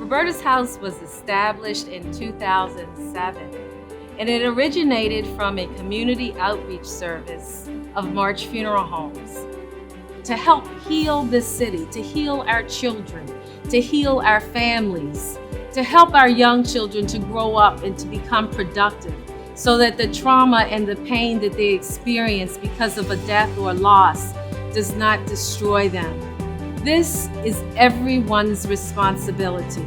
Roberta's House was established in 2007, and it originated from a community outreach service of March Funeral Homes to help heal this city, to heal our children, to heal our families, to help our young children to grow up and to become productive so that the trauma and the pain that they experience because of a death or loss does not destroy them. This is everyone's responsibility,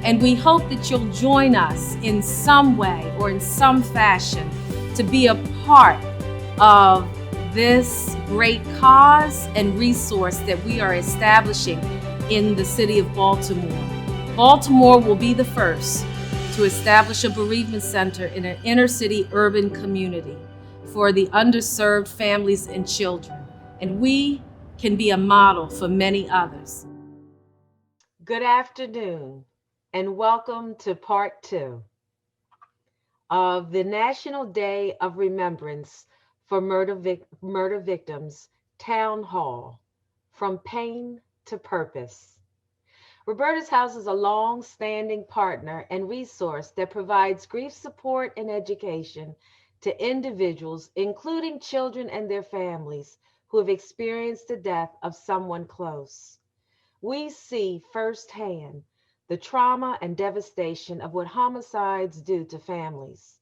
and we hope that you'll join us in some way or in some fashion to be a part of this great cause and resource that we are establishing in the city of Baltimore. Baltimore will be the first to establish a bereavement center in an inner city urban community for the underserved families and children, and we can be a model for many others. Good afternoon, and welcome to part two of the National Day of Remembrance for Murder Victims Town Hall, From Pain to Purpose. Roberta's House is a long-standing partner and resource that provides grief support and education to individuals, including children and their families, who have experienced the death of someone close. We see firsthand the trauma and devastation of what homicides do to families.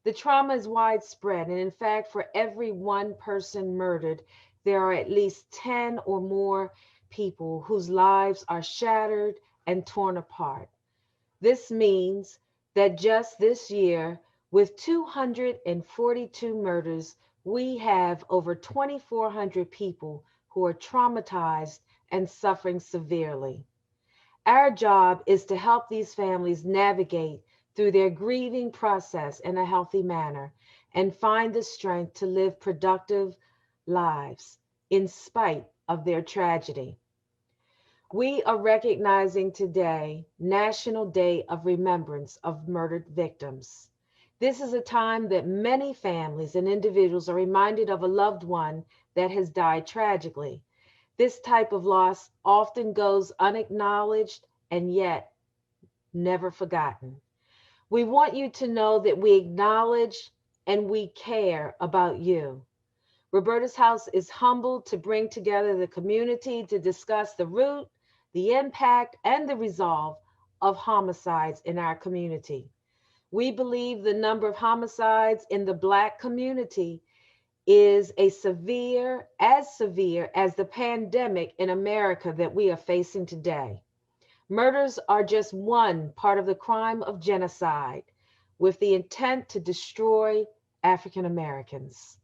The trauma is widespread, and in fact, for every one person murdered, there are at least 10 or more people whose lives are shattered and torn apart. This means that just this year, with 242 murders, we have over 2,400 people who are traumatized and suffering severely. Our job is to help these families navigate through their grieving process in a healthy manner and find the strength to live productive lives in spite of their tragedy. We are recognizing today National Day of Remembrance of Murdered Victims. This is a time that many families and individuals are reminded of a loved one that has died tragically. This type of loss often goes unacknowledged and yet never forgotten. We want you to know that we acknowledge and we care about you. Roberta's House is humbled to bring together the community to discuss the root, the impact, and the resolve of homicides in our community. We believe the number of homicides in the Black community is as severe as the pandemic in America that we are facing today. Murders are just one part of the crime of genocide with the intent to destroy African Americans.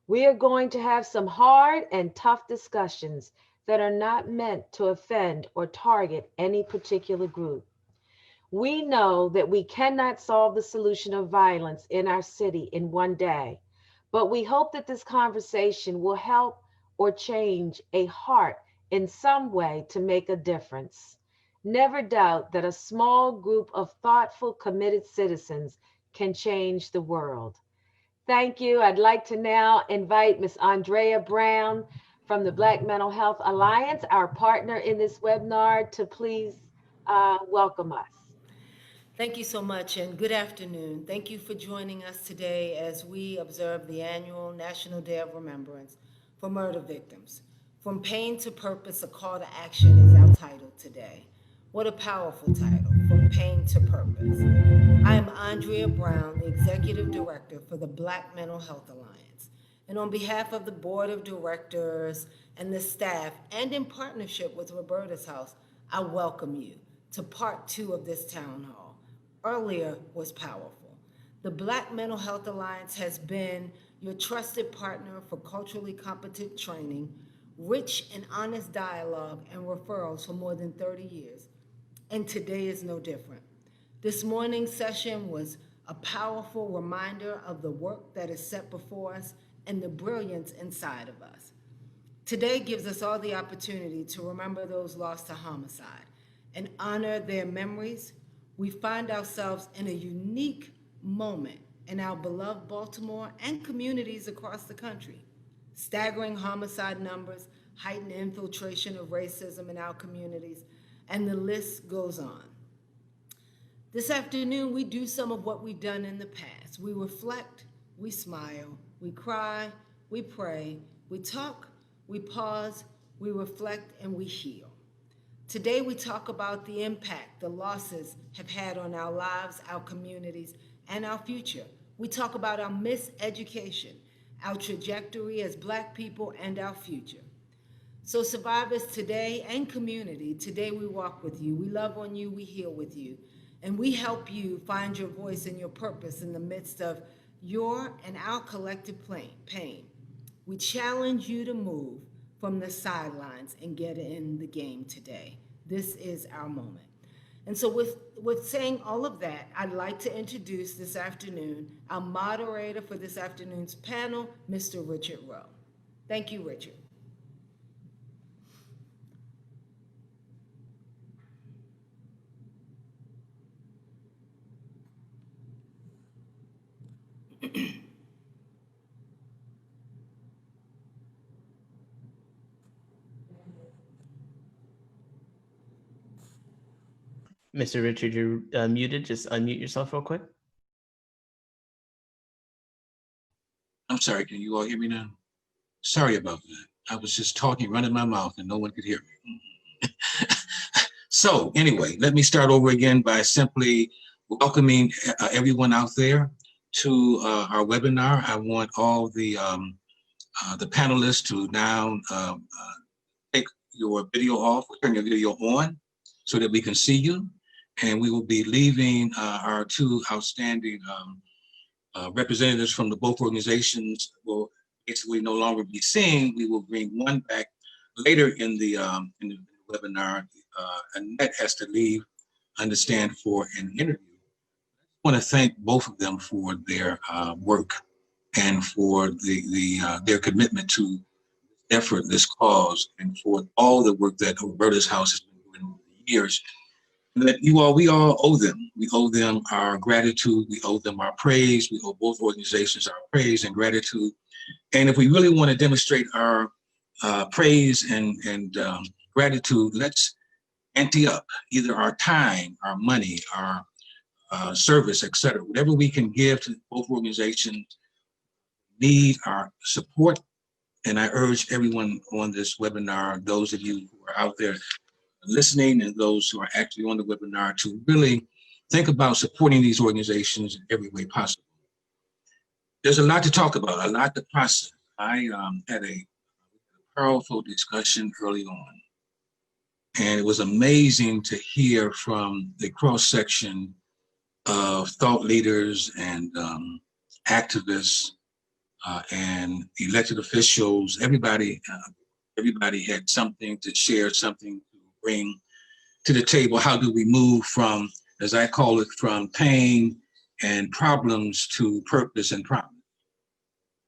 We are going to have some hard and tough discussions that are not meant to offend or target any particular group. We know that we cannot solve the solution of violence in our city in one day, but we hope that this conversation will help or change a heart in some way to make a difference. Never doubt that a small group of thoughtful, committed citizens can change the world. Thank you. I'd like to now invite Ms. Andrea Brown from the Black Mental Health Alliance, our partner in this webinar, to please welcome us. Thank you so much, and good afternoon. Thank you for joining us today as we observe the annual National Day of Remembrance for Murder Victims. From Pain to Purpose, a call to action is our title today. What a powerful title, From Pain to Purpose. I am Andrea Brown, the Executive Director for the Black Mental Health Alliance. And on behalf of the Board of Directors and the staff, and in partnership with Roberta's House, I welcome you to part two of this town hall. Earlier was powerful. The Black Mental Health Alliance has been your trusted partner for culturally competent training, rich and honest dialogue and referrals for more than 30 years. And today is no different. This morning's session was a powerful reminder of the work that is set before us and the brilliance inside of us. Today gives us all the opportunity to remember those lost to homicide and honor their memories. We find ourselves in a unique moment in our beloved Baltimore and communities across the country. Staggering homicide numbers, heightened infiltration of racism in our communities, and the list goes on. This afternoon, we do some of what we've done in the past. We reflect, we smile, we cry, we pray, we talk, we pause, we reflect, and we heal. Today, we talk about the impact the losses have had on our lives, our communities, and our future. We talk about our miseducation, our trajectory as Black people, and our future. So, survivors today and community, today we walk with you, we love on you, we heal with you, and we help you find your voice and your purpose in the midst of your and our collective pain. We challenge you to move from the sidelines and get in the game today. This is our moment. And so, with saying all of that, I'd like to introduce this afternoon our moderator for this afternoon's panel, Mr. Richard Rowe. Thank you, Richard. Mr. Richard, you're muted. Just unmute yourself real quick. I'm sorry, can you all hear me now? Sorry about that. I was just talking, running my mouth, and no one could hear me. So anyway, let me start over again by simply welcoming everyone out there to our webinar. I want all the panelists to now take your video off, or turn your video on so that we can see you. And we will be leaving our two outstanding representatives from the both organizations will basically no longer be seen. We will bring one back later in the webinar. Annette has to leave, understand, for an interview. I want to thank both of them for their work and for their commitment to effort, this cause, and for all the work that Roberta's House has been doing over the years. And that we all owe them. We owe them our gratitude. We owe them our praise. We owe both organizations our praise and gratitude. And if we really want to demonstrate our praise and gratitude, let's ante up either our time, our money, our service, etc. Whatever we can give to both organizations need our support. And I urge everyone on this webinar, those of you who are out there listening and those who are actually on the webinar, to really think about supporting these organizations in every way possible. There's a lot to talk about, a lot to process. I had a powerful discussion early on, and it was amazing to hear from the cross-section of thought leaders and activists and elected officials. Everybody had something to share, something to bring to the table. How do we move from, as I call it, from pain and problems to purpose and promise?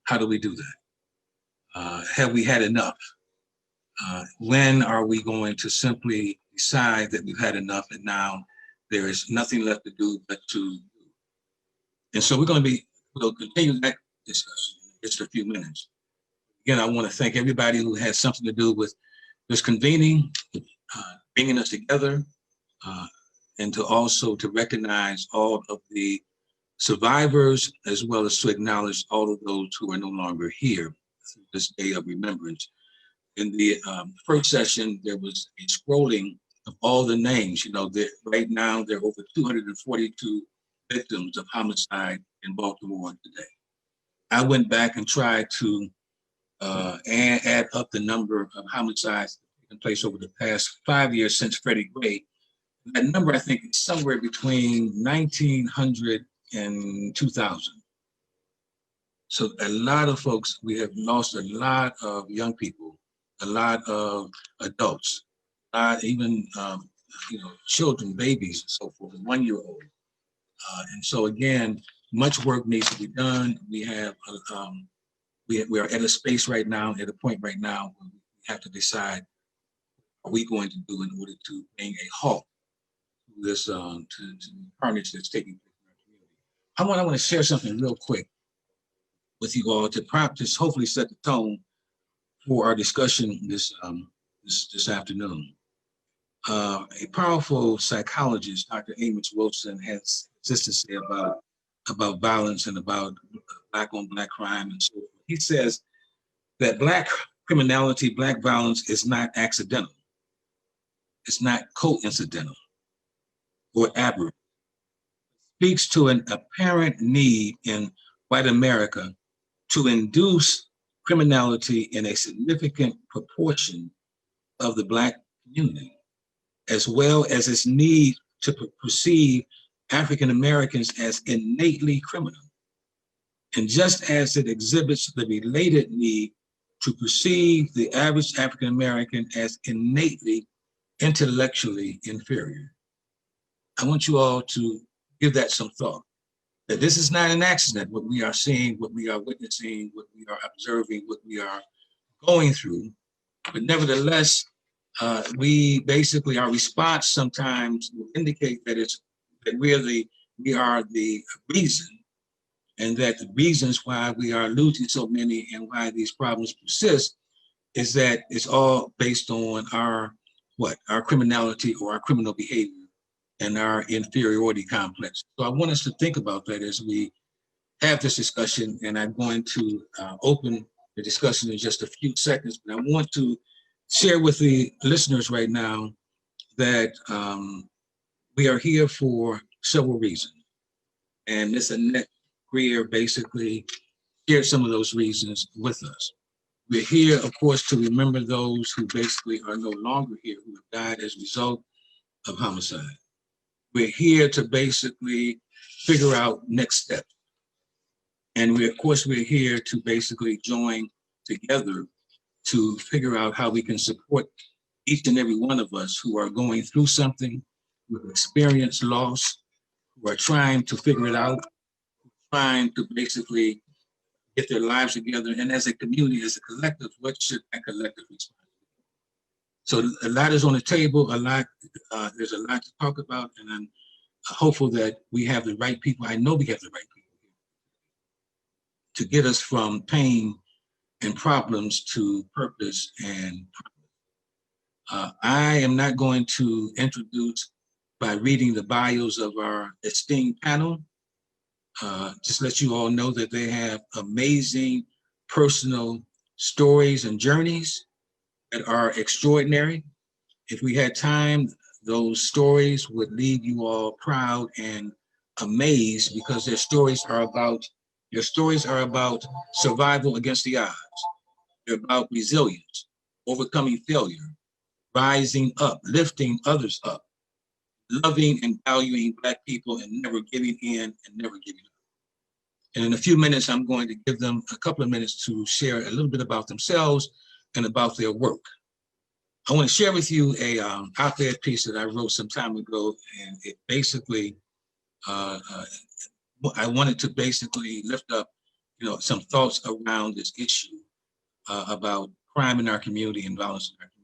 How do we do that? Have we had enough? When are we going to simply decide that we've had enough and now there is nothing left to do but to do? And so we'll continue that discussion in just a few minutes. Again, I want to thank everybody who had something to do with this convening, bringing us together, and to recognize all of the survivors, as well as to acknowledge all of those who are no longer here this day of remembrance. In the first session, there was a scrolling of all the names. Right now there are over 242 victims of homicide in Baltimore today. I went back and tried to add up the number of homicides taken place over the past 5 years since Freddie Gray. That number, I think, is somewhere between 1900 and 2000. So a lot of folks, we have lost a lot of young people, a lot of adults, even children, babies, and so forth, 1-year-old. And so again, much work needs to be done. We are at a space right now, at a point right now, where we have to decide what are we going to do in order to bring a halt to this to carnage that's taking place in our community. I want to share something real quick with you all to hopefully set the tone for our discussion this afternoon. A powerful psychologist, Dr. Amos Wilson, has this to say about violence and about black on black crime and so forth. He says that black criminality, black violence is not accidental. It's not coincidental or aberrant. It speaks to an apparent need in white America to induce criminality in a significant proportion of the black community, as well as its need to perceive African Americans as innately criminal. And just as it exhibits the related need to perceive the average African American as innately intellectually inferior. I want you all to give that some thought, that this is not an accident, what we are seeing, what we are witnessing, what we are observing, what we are going through. But nevertheless, we basically, our response sometimes will indicate that we are the reason, and that the reasons why we are losing so many and why these problems persist is that it's all based on our criminality or our criminal behavior and our inferiority complex. So I want us to think about that as we have this discussion, and I'm going to open the discussion in just a few seconds, but I want to share with the listeners right now that we are here for several reasons. And Ms. Annette Greer basically shared some of those reasons with us. We're here, of course, to remember those who basically are no longer here, who have died as a result of homicide. We're here to basically figure out next steps. And of course, we're here to basically join together to figure out how we can support each and every one of us who are going through something, who have experienced loss, who are trying to figure it out, trying to basically get their lives together. And as a community, as a collective, what should that collective respond? So a lot is on the table, there's a lot to talk about, and I'm hopeful that we have the right people. I know we have the right people to get us from pain and problems to purpose and purpose. I am not going to introduce by reading the bios of our esteemed panel. Just let you all know that they have amazing personal stories and journeys that are extraordinary. If we had time, those stories would leave you all proud and amazed, because their stories are about survival against the odds. They're about resilience, overcoming failure, rising up, lifting others up, loving and valuing Black people, and never giving in and never giving up. And in a few minutes, I'm going to give them a couple of minutes to share a little bit about themselves and about their work. I want to share with you a op-ed piece that I wrote some time ago, and it basically, I wanted to basically lift up, some thoughts around this issue about crime in our community and violence in our community.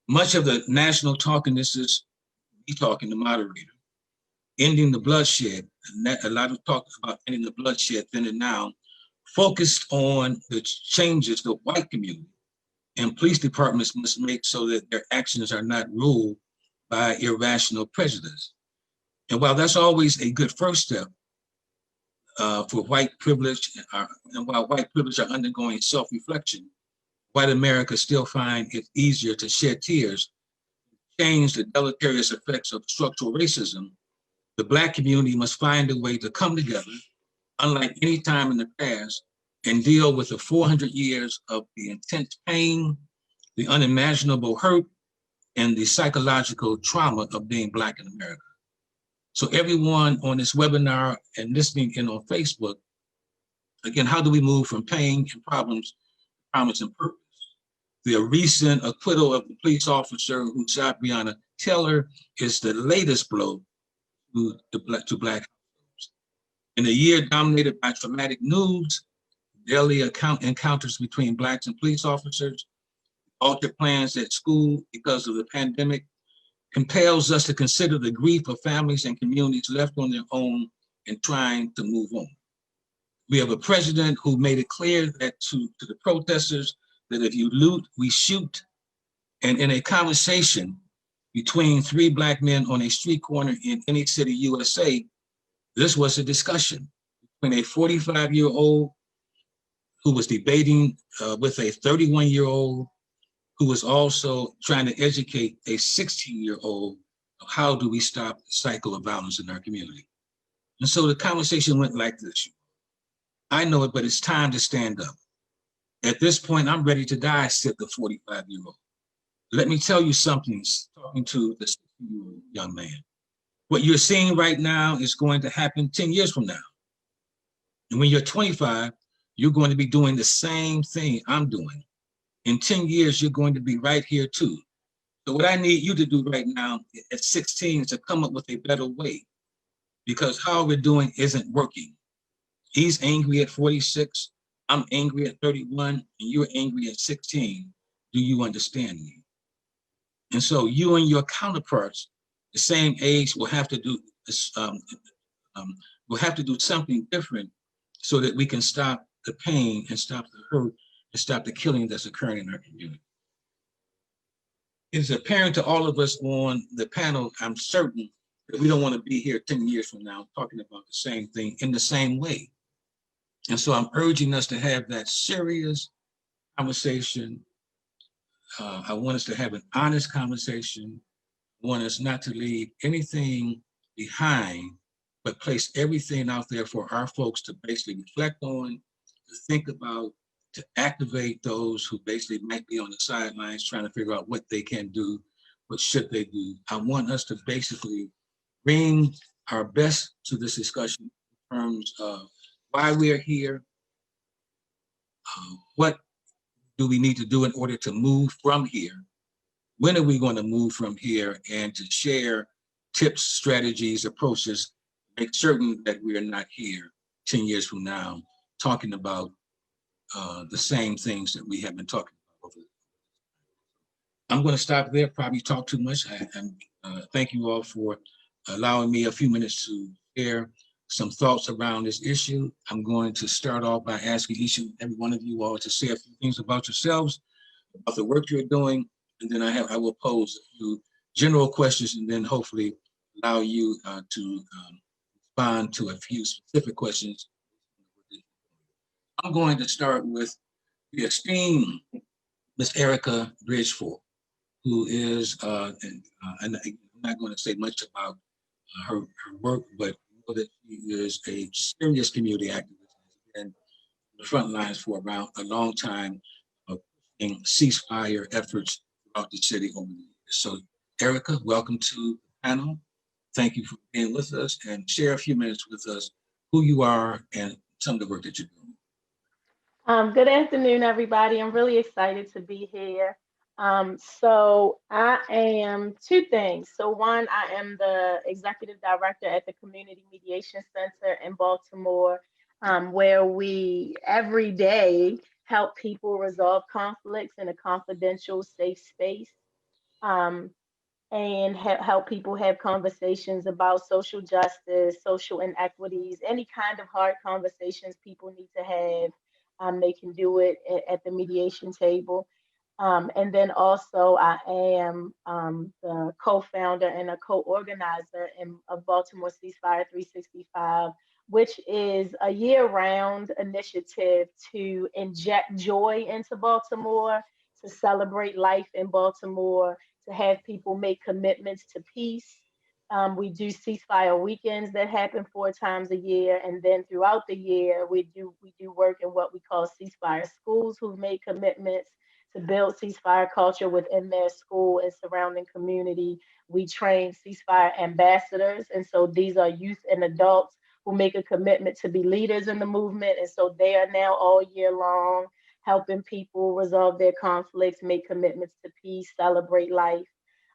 Much of the national talk, and this is me talking, the moderator, ending the bloodshed, a lot of talk about ending the bloodshed then and now, focused on the changes the white community and police departments must make so that their actions are not ruled by irrational prejudice. And while that's always a good first step for white privilege, and while white privilege are undergoing self-reflection, white America still find it easier to shed tears, change the deleterious effects of structural racism. The Black community must find a way to come together, unlike any time in the past, and deal with the 400 years of the intense pain, the unimaginable hurt, and the psychological trauma of being Black in America. So everyone on this webinar and listening in on Facebook, again, how do we move from pain and problems to promise and purpose? The recent acquittal of the police officer who shot Breonna Taylor is the latest blow to Black households. In a year dominated by traumatic news, daily encounters between Blacks and police officers, altered plans at school because of the pandemic, compels us to consider the grief of families and communities left on their own and trying to move on. We have a president who made it clear that to the protesters that if you loot, we shoot. And in a conversation between three Black men on a street corner in any city, USA, this was a discussion between a 45-year-old who was debating with a 31-year-old who was also trying to educate a 16-year-old of how do we stop the cycle of violence in our community. And so the conversation went like this. I know it, but it's time to stand up. At this point, I'm ready to die, said the 45-year-old. Let me tell you something, talking to the 16-year-old young man. What you're seeing right now is going to happen 10 years from now. And when you're 25, you're going to be doing the same thing I'm doing. In 10 years, you're going to be right here too. So what I need you to do right now at 16 is to come up with a better way, because how we're doing isn't working. He's angry at 46, I'm angry at 31, and you're angry at 16. Do you understand me? And so you and your counterparts, the same age, will have to do something different so that we can stop the pain and stop the hurt and stop the killing that's occurring in our community. It is apparent to all of us on the panel, I'm certain, that we don't want to be here 10 years from now talking about the same thing in the same way. And so I'm urging us to have that serious conversation. I want us to have an honest conversation. I want us not to leave anything behind, but place everything out there for our folks to basically reflect on, to think about, to activate those who basically might be on the sidelines trying to figure out what they can do, what should they do. I want us to basically bring our best to this discussion in terms of why we are here, what do we need to do in order to move from here, when are we going to move from here, and to share tips, strategies, approaches, make certain that we are not here 10 years from now talking about the same things that we have been talking about. I'm going to stop there, probably talk too much. And thank you all for allowing me a few minutes to share some thoughts around this issue. I'm going to start off by asking each and every one of you all to say a few things about yourselves, about the work you're doing, and then I will pose a few general questions and then hopefully allow you to respond to a few specific questions. I'm going to start with the esteemed Miss Erica Bridgeforth, who is, and I'm not going to say much about her work, but know that she is a serious community activist and in the front lines for around a long time of pushing ceasefire efforts throughout the city over the years. So Erica, welcome to the panel. Thank you for being with us, and share a few minutes with us who you are and some of the work that you're doing. Good afternoon, everybody. I'm really excited to be here. So I am two things. So one, I am the executive director at the Community Mediation Center in Baltimore, where we every day help people resolve conflicts in a confidential, safe space. Um, and help people have conversations about social justice, social inequities, any kind of hard conversations people need to have. They can do it at the mediation table. And then also, I am the co-founder and a co-organizer of Baltimore Ceasefire 365, which is a year-round initiative to inject joy into Baltimore, to celebrate life in Baltimore, to have people make commitments to peace. We do ceasefire weekends that happen 4 times a year, and then throughout the year we do work in what we call ceasefire schools, who've made commitments to build ceasefire culture within their school and surrounding community. We train ceasefire ambassadors, and so these are youth and adults who make a commitment to be leaders in the movement, and so they are now all year long helping people resolve their conflicts, make commitments to peace, celebrate life,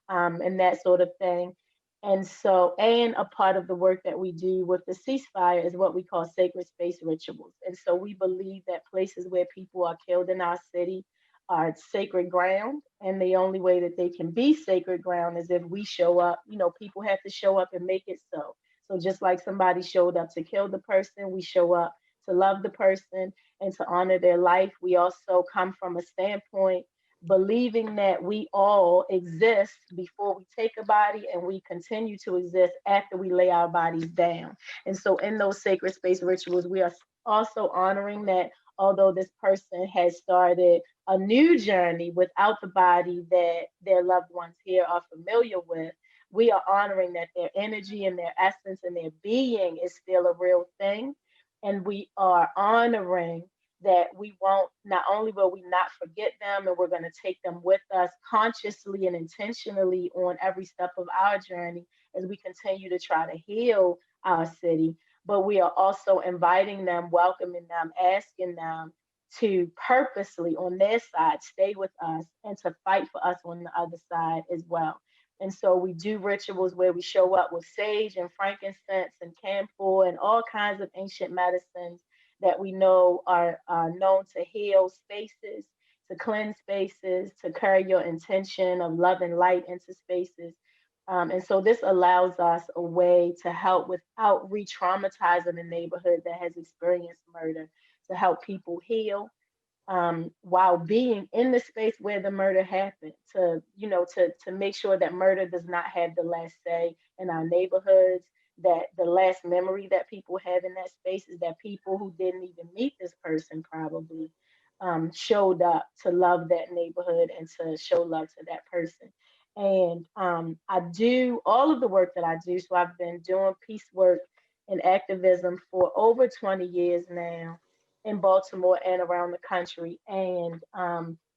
and that sort of thing. And so, and a part of the work that we do with the ceasefire is what we call sacred space rituals. And so we believe that places where people are killed in our city are sacred ground. And the only way that they can be sacred ground is if we show up. You know, people have to show up and make it so. So just like somebody showed up to kill the person, we show up to love the person and to honor their life. We also come from a standpoint believing that we all exist before we take a body and we continue to exist after we lay our bodies down. And so in those sacred space rituals, we are also honoring that although this person has started a new journey without the body that their loved ones here are familiar with, we are honoring that their energy and their essence and their being is still a real thing. And we are honoring that we won't, not only will we not forget them, and we're going to take them with us consciously and intentionally on every step of our journey as we continue to try to heal our city, but we are also inviting them, welcoming them, asking them to purposely on their side stay with us and to fight for us on the other side as well. And so we do rituals where we show up with sage and frankincense and camphor and all kinds of ancient medicines that we know are known to heal spaces, to cleanse spaces, to carry your intention of love and light into spaces. And so this allows us a way to help without re-traumatizing the neighborhood that has experienced murder, to help people heal, while being in the space where the murder happened, to to make sure that murder does not have the last say in our neighborhoods, that the last memory that people have in that space is that people who didn't even meet this person probably showed up to love that neighborhood and to show love to that person. And I do all of the work that I do. So I've been doing peace work and activism for over 20 years now in Baltimore and around the country. And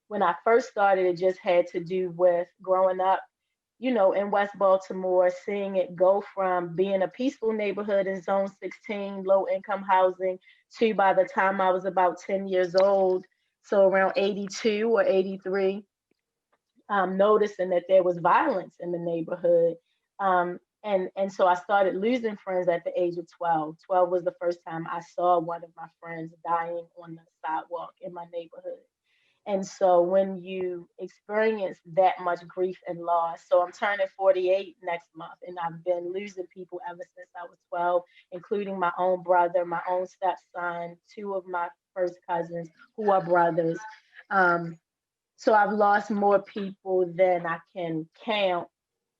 when I first started, it just had to do with growing up, in West Baltimore, seeing it go from being a peaceful neighborhood in Zone 16, low income housing, to by the time I was about 10 years old, so around 82 or 83, noticing that there was violence in the neighborhood. And so I started losing friends at the age of 12. 12 was the first time I saw one of my friends dying on the sidewalk in my neighborhood. And so when you experience that much grief and loss, so I'm turning 48 next month, and I've been losing people ever since I was 12, including my own brother, my own stepson, two of my first cousins who are brothers. Um, so I've lost more people than I can count.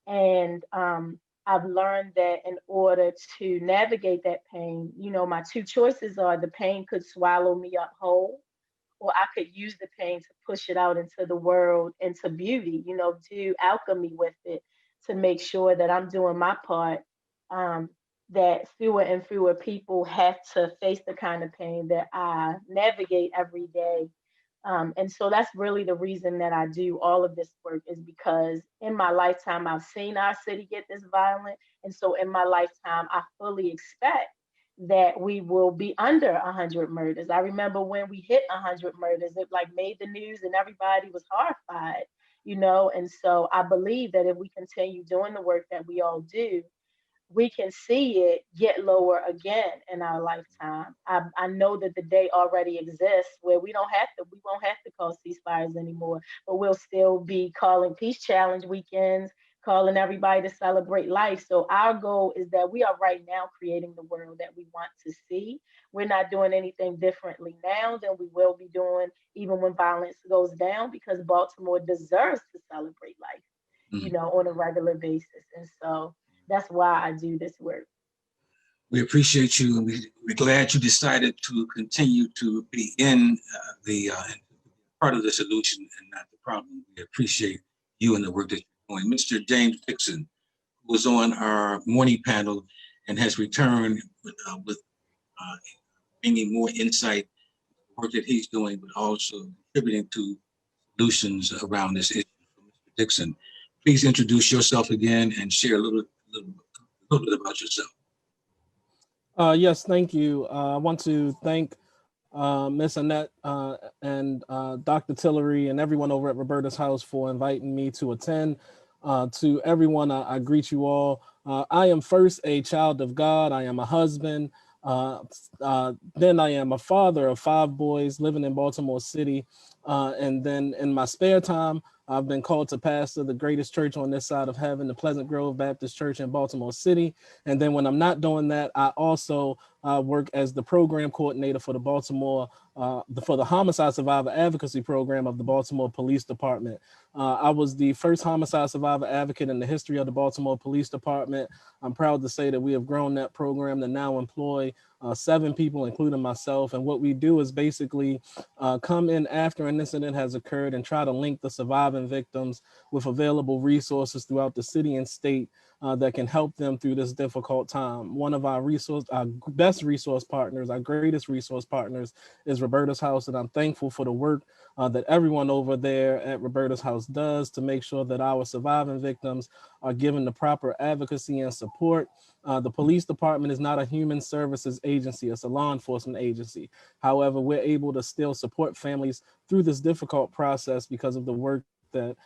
And I've learned that in order to navigate that pain, my two choices are the pain could swallow me up whole, or I could use the pain to push it out into the world, into beauty, do alchemy with it to make sure that I'm doing my part, that fewer and fewer people have to face the kind of pain that I navigate every day. And so that's really the reason that I do all of this work, is because in my lifetime, I've seen our city get this violent. And so in my lifetime, I fully expect that we will be under 100 murders. I remember when we hit 100 murders, it like made the news and everybody was horrified, And so I believe that if we continue doing the work that we all do, we can see it get lower again in our lifetime. I know that the day already exists where we won't have to call ceasefires anymore, but we'll still be calling peace challenge weekends, calling everybody to celebrate life. So our goal is that we are right now creating the world that we want to see. We're not doing anything differently now than we will be doing even when violence goes down, because Baltimore deserves to celebrate life, on a regular basis. And so that's why I do this work. We appreciate you, and we're glad you decided to continue to be in the part of the solution and not the problem. We appreciate you and the work that you're doing. Mr. James Dixon, who was on our morning panel and has returned with bringing more insight, work that he's doing, but also contributing to solutions around this issue. Mr. Dixon, please introduce yourself again and share a little bit about yourself. Yes, thank you. I want to thank Miss Annette and Dr. Tillery and everyone over at Roberta's house for inviting me to attend. To everyone, I greet you all. I am first a child of God. I am a husband. Then I am a father of 5 boys living in Baltimore City. And then in my spare time, I've been called to pastor the greatest church on this side of heaven, the Pleasant Grove Baptist Church in Baltimore City. And then when I'm not doing that, I also work as the program coordinator for the for the Homicide Survivor Advocacy Program of the Baltimore Police Department. I was the first homicide survivor advocate in the history of the Baltimore Police Department. I'm proud to say that we have grown that program to now employ 7 people, including myself. And what we do is basically come in after an incident has occurred and try to link the surviving victims with available resources throughout the city and state that can help them through this difficult time. One of our best resource partners, our greatest resource partners, is Roberta's House, and I'm thankful for the work that everyone over there at Roberta's House does to make sure that our surviving victims are given the proper advocacy and support. The police department is not a human services agency, it's a law enforcement agency. However, we're able to still support families through this difficult process because of the work that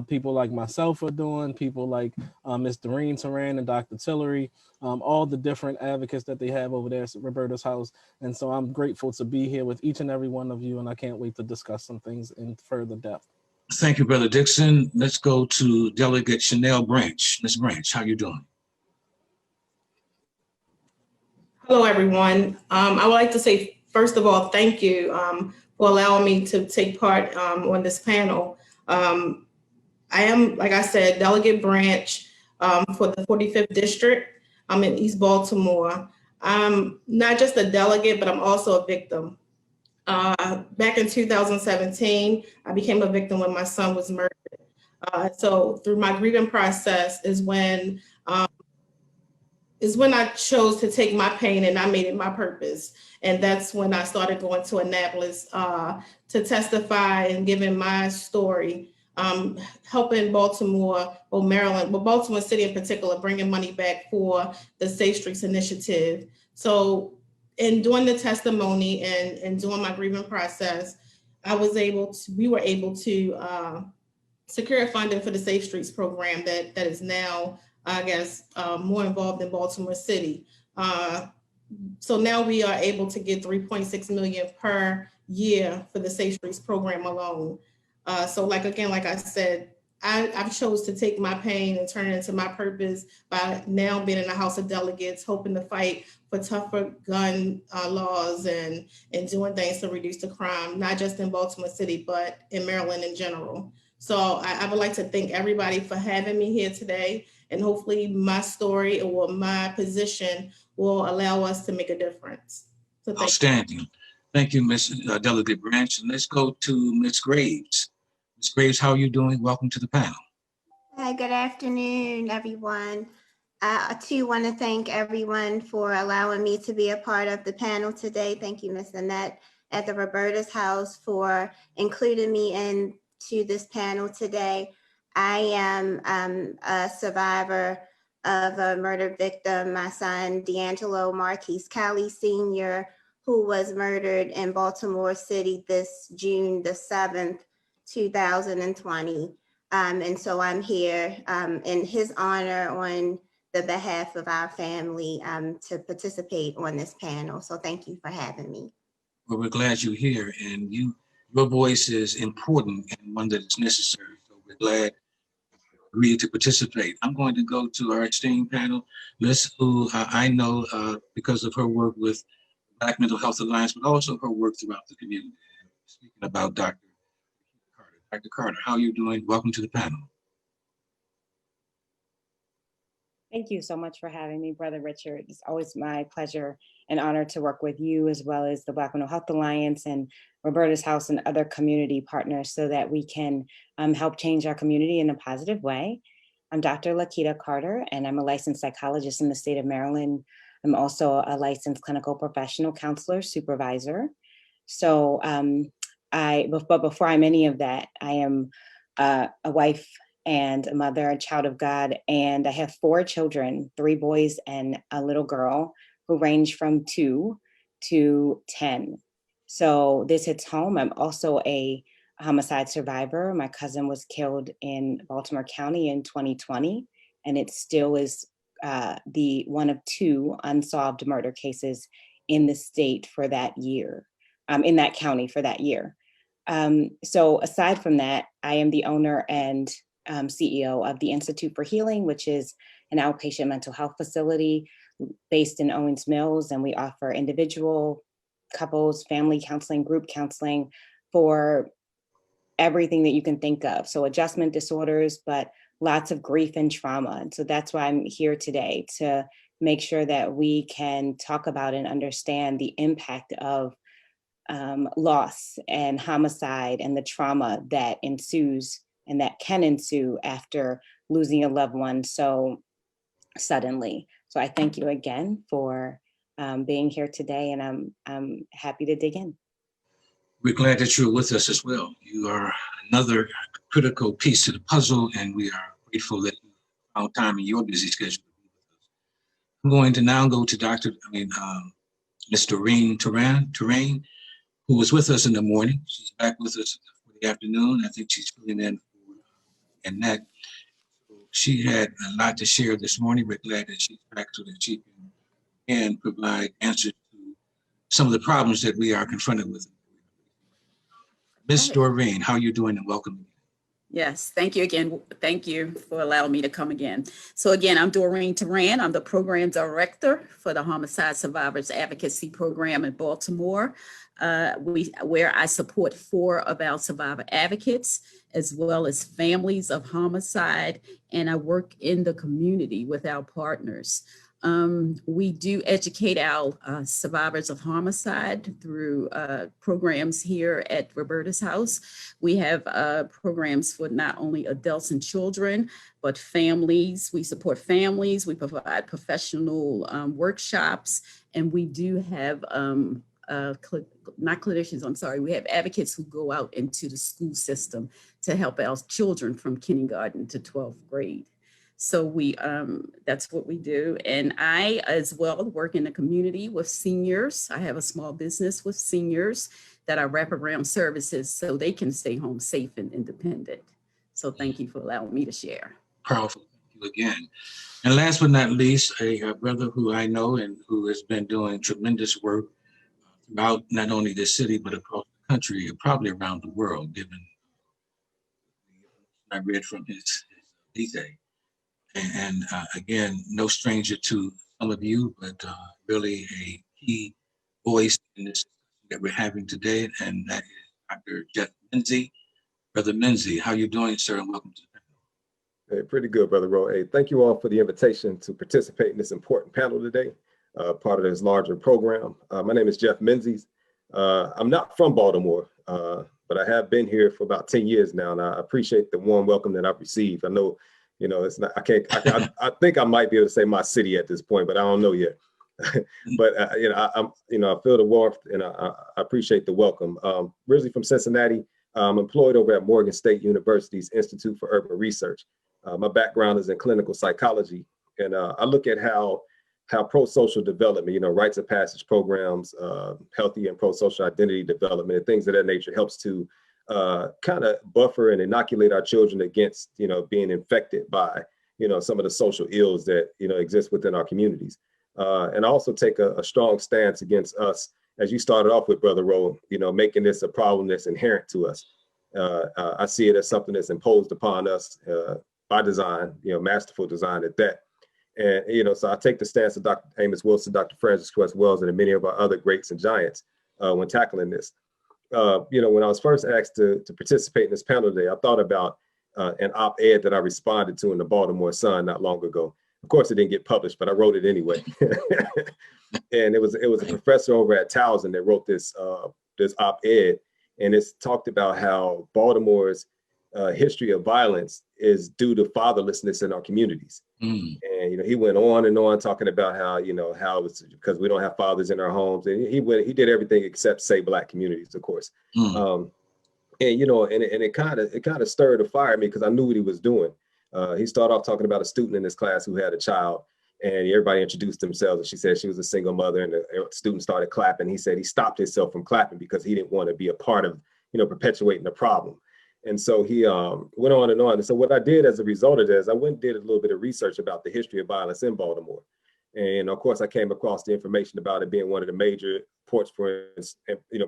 people like myself are doing, people like Ms. Doreen Turan and Dr. Tillery, all the different advocates that they have over there at Roberta's House. And so I'm grateful to be here with each and every one of you, and I can't wait to discuss some things in further depth. Thank you, Brother Dixon. Let's go to Delegate Chanel Branch. Ms. Branch, how you doing? Hello, everyone. I would like to say, first of all, thank you for allowing me to take part on this panel. I am, like I said, Delegate Branch for the 45th District. I'm in East Baltimore. I'm not just a delegate, but I'm also a victim. Back in 2017, I became a victim when my son was murdered. So through my grieving process is when I chose to take my pain and I made it my purpose. And that's when I started going to Annapolis to testify and giving my story, helping Baltimore or Maryland, but Baltimore City in particular, bringing money back for the Safe Streets Initiative. So in doing the testimony and doing my grieving process, we were able to secure funding for the Safe Streets program that is now, I guess, more involved in Baltimore City. So now we are able to get 3.6 million per year for the Safe Streets program alone. So like I said, I've chose to take my pain and turn it into my purpose by now being in the House of Delegates, hoping to fight for tougher gun laws and doing things to reduce the crime, not just in Baltimore City, but in Maryland in general. So I would like to thank everybody for having me here today. And hopefully my story or my position will allow us to make a difference. So Outstanding. Thank you, Ms. Delegate Branch. And let's go to Ms. Graves. Ms. Graves, how are you doing? Welcome to the panel. Hi, good afternoon, everyone. I too want to thank everyone for allowing me to be a part of the panel today. Thank you, Ms. Annette at the Roberta's House for including me into this panel today. I am a survivor of a murder victim, my son, D'Angelo Marquise Cali Sr., who was murdered in Baltimore City this June the 7th, 2020. And so I'm here in his honor on the behalf of our family to participate on this panel. So thank you for having me. Well, we're glad you're here, and your voice is important and one that is necessary. So we're glad you agreed to participate. I'm going to go to our esteemed panel, Liz, who I know because of her work with Black Mental Health Alliance, but also her work throughout the community. Speaking about Dr. Carter. Dr. Carter, how are you doing? Welcome to the panel. Thank you so much for having me, Brother Richard. It's always my pleasure and honor to work with you as well as the Black Mental Health Alliance and Roberta's House and other community partners so that we can help change our community in a positive way. I'm Dr. Lakita Carter, and I'm a licensed psychologist in the state of Maryland. I'm also a licensed clinical professional counselor supervisor. So but before I'm any of that, I am a wife and a mother, a child of God, and I have 4 children, 3 boys and a little girl who range from 2 to 10. So this hits home. I'm also a homicide survivor. My cousin was killed in Baltimore County in 2020, and it still is the one of 2 unsolved murder cases in the state for that year, in that county for that year. So aside from that, I am the owner and CEO of the Institute for Healing, which is an outpatient mental health facility based in Owings Mills. And we offer individual, couples, family counseling, group counseling for everything that you can think of. So adjustment disorders, but lots of grief and trauma. And so that's why I'm here today, to make sure that we can talk about and understand the impact of loss and homicide and the trauma that ensues and that can ensue after losing a loved one so suddenly. So I thank you again for being here today, and I'm happy to dig in. We're glad that you're with us as well. You are another critical piece to the puzzle, and we are grateful that you found time in your busy schedule to be with us. I'm going to now go to Ms. Doreen Terrain, who was with us in the morning. She's back with us for the afternoon. I think she's filling in for Annette. She had a lot to share this morning. We're glad that she's back so that she can provide answers to some of the problems that we are confronted with. Ms. Doreen, how are you doing, and welcome. Yes, thank you again. Thank you for allowing me to come again. So again, I'm Doreen Teran. I'm the program director for the Homicide Survivors Advocacy Program in Baltimore, where I support 4 of our survivor advocates, as well as families of homicide, and I work in the community with our partners. We do educate our survivors of homicide through programs here at Roberta's House. We have programs for not only adults and children, but families. We support families. We provide professional workshops, and we do have not clinicians, I'm sorry, we have advocates who go out into the school system to help our children from kindergarten to 12th grade. So that's what we do. And I, as well, work in the community with seniors. I have a small business with seniors that I wrap around services so they can stay home safe and independent. So thank you for allowing me to share. Powerful, thank you again. And last but not least, a brother who I know and who has been doing tremendous work throughout not only this city, but across the country, and probably around the world, given I read from his essay. And again, no stranger to some of you, but really a key voice in this that we're having today, and that is Dr. Jeff Menzie. Brother Menzie, how you doing, sir, and welcome to the panel. Hey, pretty good, Brother Roe. Hey, thank you all for the invitation to participate in this important panel today, part of this larger program. My name is Jeff Menzie. I'm not from Baltimore, but I have been here for about 10 years now, and I appreciate the warm welcome that I've received. I know, it's not, I think I might be able to say my city at this point, but I don't know yet. But, I feel the warmth, and I appreciate the welcome. Originally from Cincinnati, I'm employed over at Morgan State University's Institute for Urban Research. My background is in clinical psychology, and I look at how pro-social development, rites of passage programs, healthy and pro-social identity development, and things of that nature helps to kind of buffer and inoculate our children against, being infected by, some of the social ills that, exist within our communities. And also take a strong stance against us, as you started off with, Brother Rowe, making this a problem that's inherent to us. I see it as something that's imposed upon us by design, masterful design at that. And, so I take the stance of Dr. Amos Wilson, Dr. Francis Cress Wells, and many of our other greats and giants when tackling this. When I was first asked to participate in this panel today, I thought about an op-ed that I responded to in the Baltimore Sun not long ago. Of course, it didn't get published, but I wrote it anyway. And it was a professor over at Towson that wrote this op-ed, and it's talked about how Baltimore's history of violence is due to fatherlessness in our communities. And he went on and on talking about how how it's because we don't have fathers in our homes, and he did everything except say Black communities, of course. And it kind of stirred a fire in me because I knew what he was doing. He started off talking about a student in his class who had a child, and everybody introduced themselves, and she said she was a single mother, and the student started clapping. He said he stopped himself from clapping because he didn't want to be a part of perpetuating the problem. And so he went on and on. And so what I did as a result of this, I went and did a little bit of research about the history of violence in Baltimore. And of course, I came across the information about it being one of the major ports for,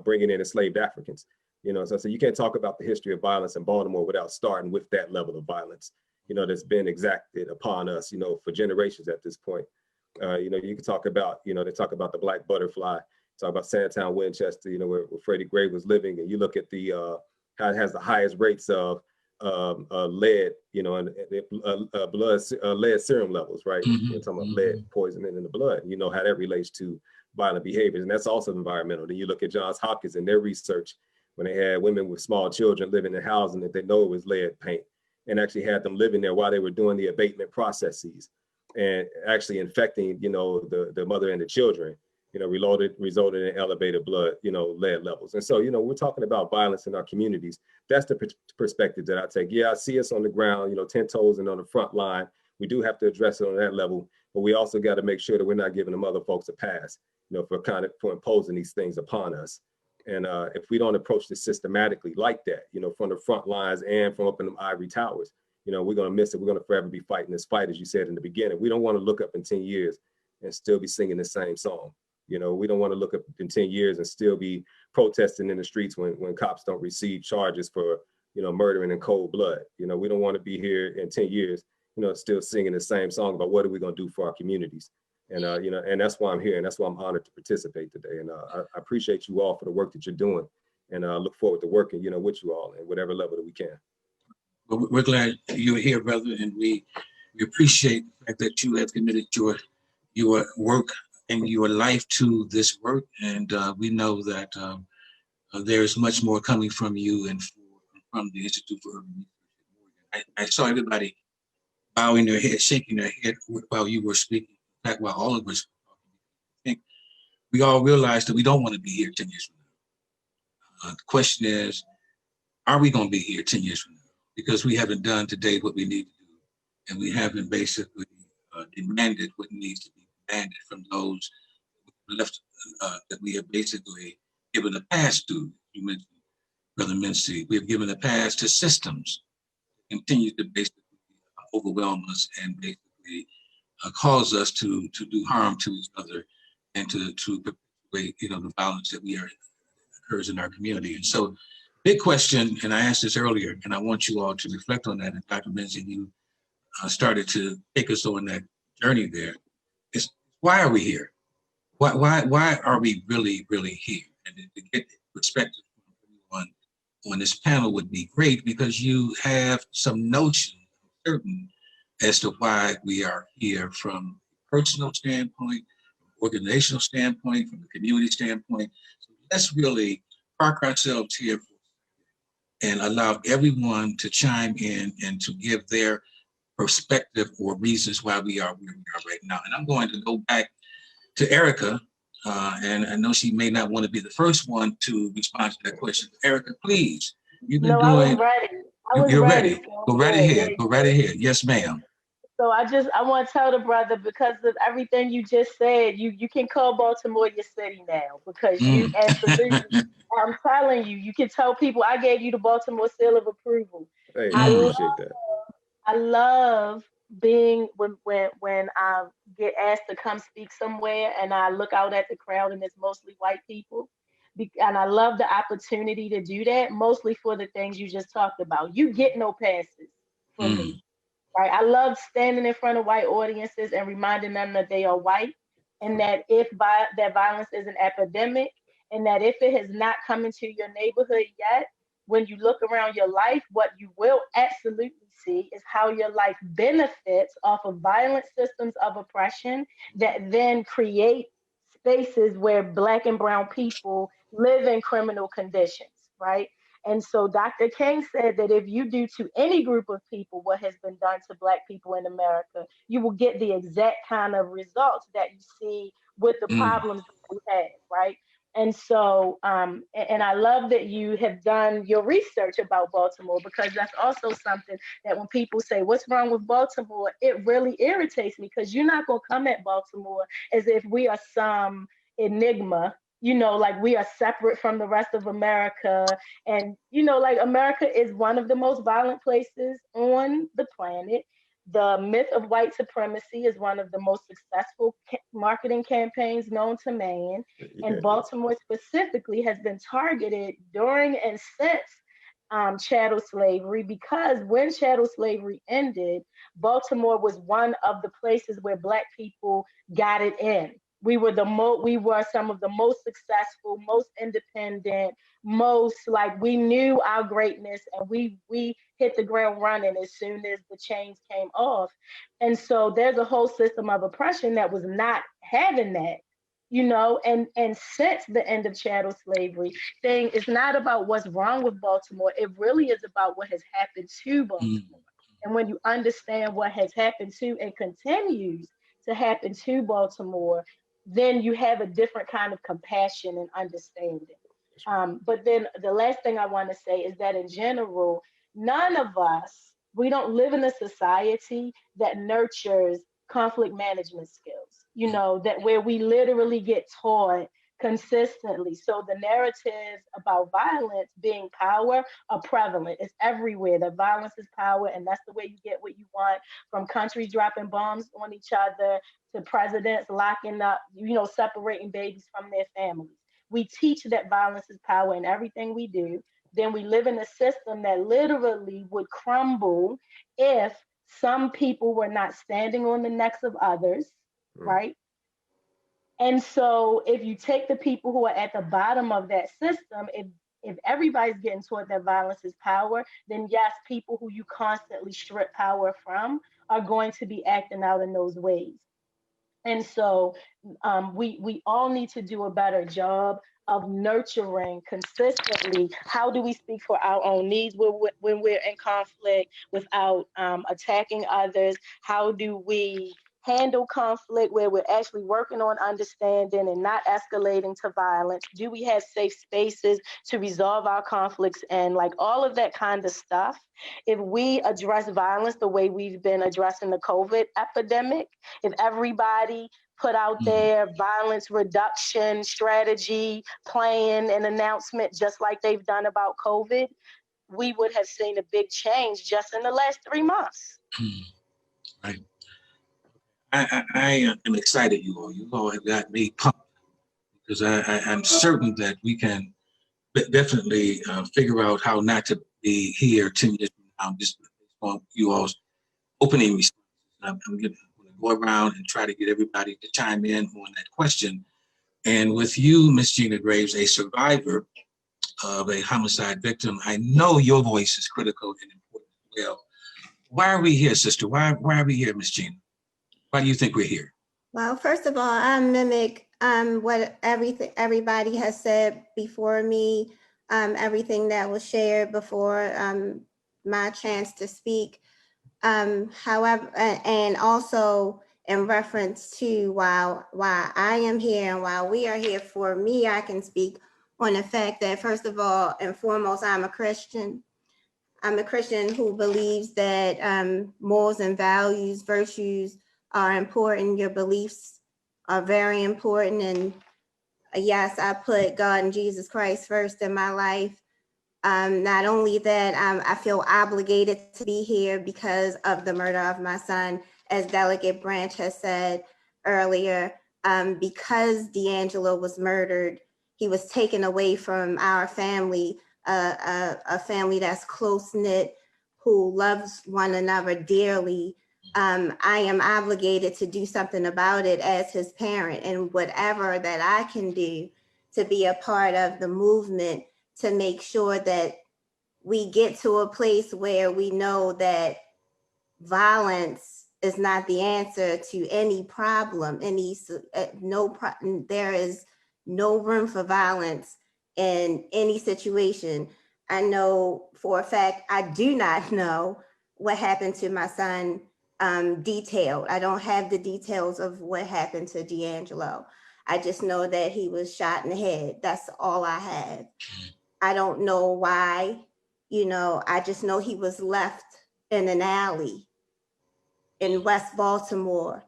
bringing in enslaved Africans. So I said, you can't talk about the history of violence in Baltimore without starting with that level of violence, that's been exacted upon us, for generations at this point. You can talk about, they talk about the Black Butterfly, talk about Sandtown, Winchester, where Freddie Gray was living, and you look at the how it has the highest rates of lead, and lead serum levels, right? You're talking about lead poisoning in the blood. You know how that relates to violent behaviors, and that's also environmental. Then you look at Johns Hopkins and their research when they had women with small children living in housing that they know it was lead paint, and actually had them living there while they were doing the abatement processes, and actually infecting, the mother and the children, resulted in elevated blood, lead levels. And so, we're talking about violence in our communities. That's the perspective that I take. Yeah, I see us on the ground, 10 toes and on the front line. We do have to address it on that level, but we also got to make sure that we're not giving them other folks a pass, for imposing these things upon us. And if we don't approach this systematically like that, from the front lines and from up in them ivory towers, we're going to miss it. We're going to forever be fighting this fight, as you said in the beginning. We don't want to look up in 10 years and still be singing the same song. We don't want to look up in 10 years and still be protesting in the streets when cops don't receive charges for, murdering in cold blood. We don't want to be here in 10 years, still singing the same song about what are we going to do for our communities. And, and that's why I'm here, and that's why I'm honored to participate today. And I appreciate you all for the work that you're doing, and I look forward to working, with you all at whatever level that we can. Well, we're glad you're here, brother, and we appreciate the fact that you have committed your work and your life to this work. And we know that there is much more coming from you and from the Institute for Urban Research. I saw everybody bowing their head, shaking their head while you were speaking. In fact, while all of us were talking, I think we all realized that we don't want to be here 10 years from now. The question is, are we going to be here 10 years from now? Because we haven't done today what we need to do, and we haven't basically demanded what needs to be demanded from those left that we have basically given a pass to. You mentioned Brother Mincy. We have given a pass to systems that continue to basically overwhelm us and basically cause us to do harm to each other and to perpetuate, the violence that occurs in our community. And so, big question, and I asked this earlier, and I want you all to reflect on that. And Dr. Mincy, you started to take us on that journey there. Is why are we here? Why are we really here? And to get perspective from everyone on this panel would be great, because you have some notion, certain, as to why we are here from a personal standpoint, from an organizational standpoint, from a community standpoint. So let's really park ourselves here and allow everyone to chime in and to give their perspective or reasons why we are where we are right now. And I'm going to go back to Erica, and I know she may not want to be the first one to respond to that question. Erica, please, you've been doing. I was ready. You're ready. So go right ahead. Go right ahead. Yes, ma'am. So I want to tell the brother, because of everything you just said, you can call Baltimore your city now, because you absolutely, I'm telling you, you can tell people I gave you the Baltimore seal of approval. Hey, I appreciate that. I love being when I get asked to come speak somewhere and I look out at the crowd and it's mostly white people. And I love the opportunity to do that, mostly for the things you just talked about. You get no passes from me. Right? I love standing in front of white audiences and reminding them that they are white, and that that violence is an epidemic, and that if it has not come into your neighborhood yet, when you look around your life, what you will absolutely see is how your life benefits off of violent systems of oppression that then create spaces where Black and brown people live in criminal conditions, right? And so Dr. King said that if you do to any group of people what has been done to Black people in America, you will get the exact kind of results that you see with the problems that we have, right? And so, and I love that you have done your research about Baltimore, because that's also something that when people say, what's wrong with Baltimore? It really irritates me, because you're not going to come at Baltimore as if we are some enigma, like we are separate from the rest of America. And, like America is one of the most violent places on the planet. The myth of white supremacy is one of the most successful marketing campaigns known to man. And Baltimore specifically has been targeted during and since chattel slavery, because when chattel slavery ended, Baltimore was one of the places where Black people got it in. We were some of the most successful, most independent, most like we knew our greatness, and we hit the ground running as soon as the chains came off. And so there's a whole system of oppression that was not having that, and since the end of chattel slavery, saying it's not about what's wrong with Baltimore, it really is about what has happened to Baltimore. And when you understand what has happened to and continues to happen to Baltimore, then you have a different kind of compassion and understanding. But then the last thing I want to say is that in general, none of us, we don't live in a society that nurtures conflict management skills, that where we literally get taught consistently. So the narratives about violence being power are prevalent. It's everywhere that violence is power, and that's the way you get what you want, from countries dropping bombs on each other to presidents locking up, separating babies from their families. We teach that violence is power in everything we do. Then we live in a system that literally would crumble if some people were not standing on the necks of others, right? And so if you take the people who are at the bottom of that system, if everybody's getting taught that violence is power, then yes, people who you constantly strip power from are going to be acting out in those ways. And so we all need to do a better job of nurturing consistently. How do we speak for our own needs when we're in conflict without attacking others? How do we handle conflict where we're actually working on understanding and not escalating to violence? Do we have safe spaces to resolve our conflicts and like all of that kind of stuff? If we address violence the way we've been addressing the COVID epidemic, if everybody put out their violence reduction strategy plan and announcement just like they've done about COVID, we would have seen a big change just in the last 3 months. Right. I am excited, you all have got me pumped, because I'm certain that we can definitely figure out how not to be here 10 years from now, just on you all's opening responses. I'm going to go around and try to get everybody to chime in on that question. And with you, Miss Gina Graves, a survivor of a homicide victim, I know your voice is critical and important as well. Why are we here, sister? Why are we here, Miss Gina? Why do you think we're here? Well, first of all, I mimic what everybody has said before me, everything that was shared before my chance to speak. However, and also in reference to why I am here and why we are here, for me, I can speak on the fact that, first of all and foremost, I'm a Christian. I'm a Christian who believes that morals and values, virtues are important. Your beliefs are very important. And yes, I put God and Jesus Christ first in my life. Not only that, I feel obligated to be here because of the murder of my son, as Delegate Branch has said earlier. Because D'Angelo was murdered, he was taken away from our family, a family that's close-knit, who loves one another dearly. I am obligated to do something about it as his parent, and whatever that I can do to be a part of the movement to make sure that we get to a place where we know that violence is not the answer to any problem. There is no room for violence in any situation. I know for a fact, I do not know what happened to my son detailed. I don't have the details of what happened to D'Angelo. I just know that he was shot in the head. That's all I have. I don't know why, I just know he was left in an alley in West Baltimore,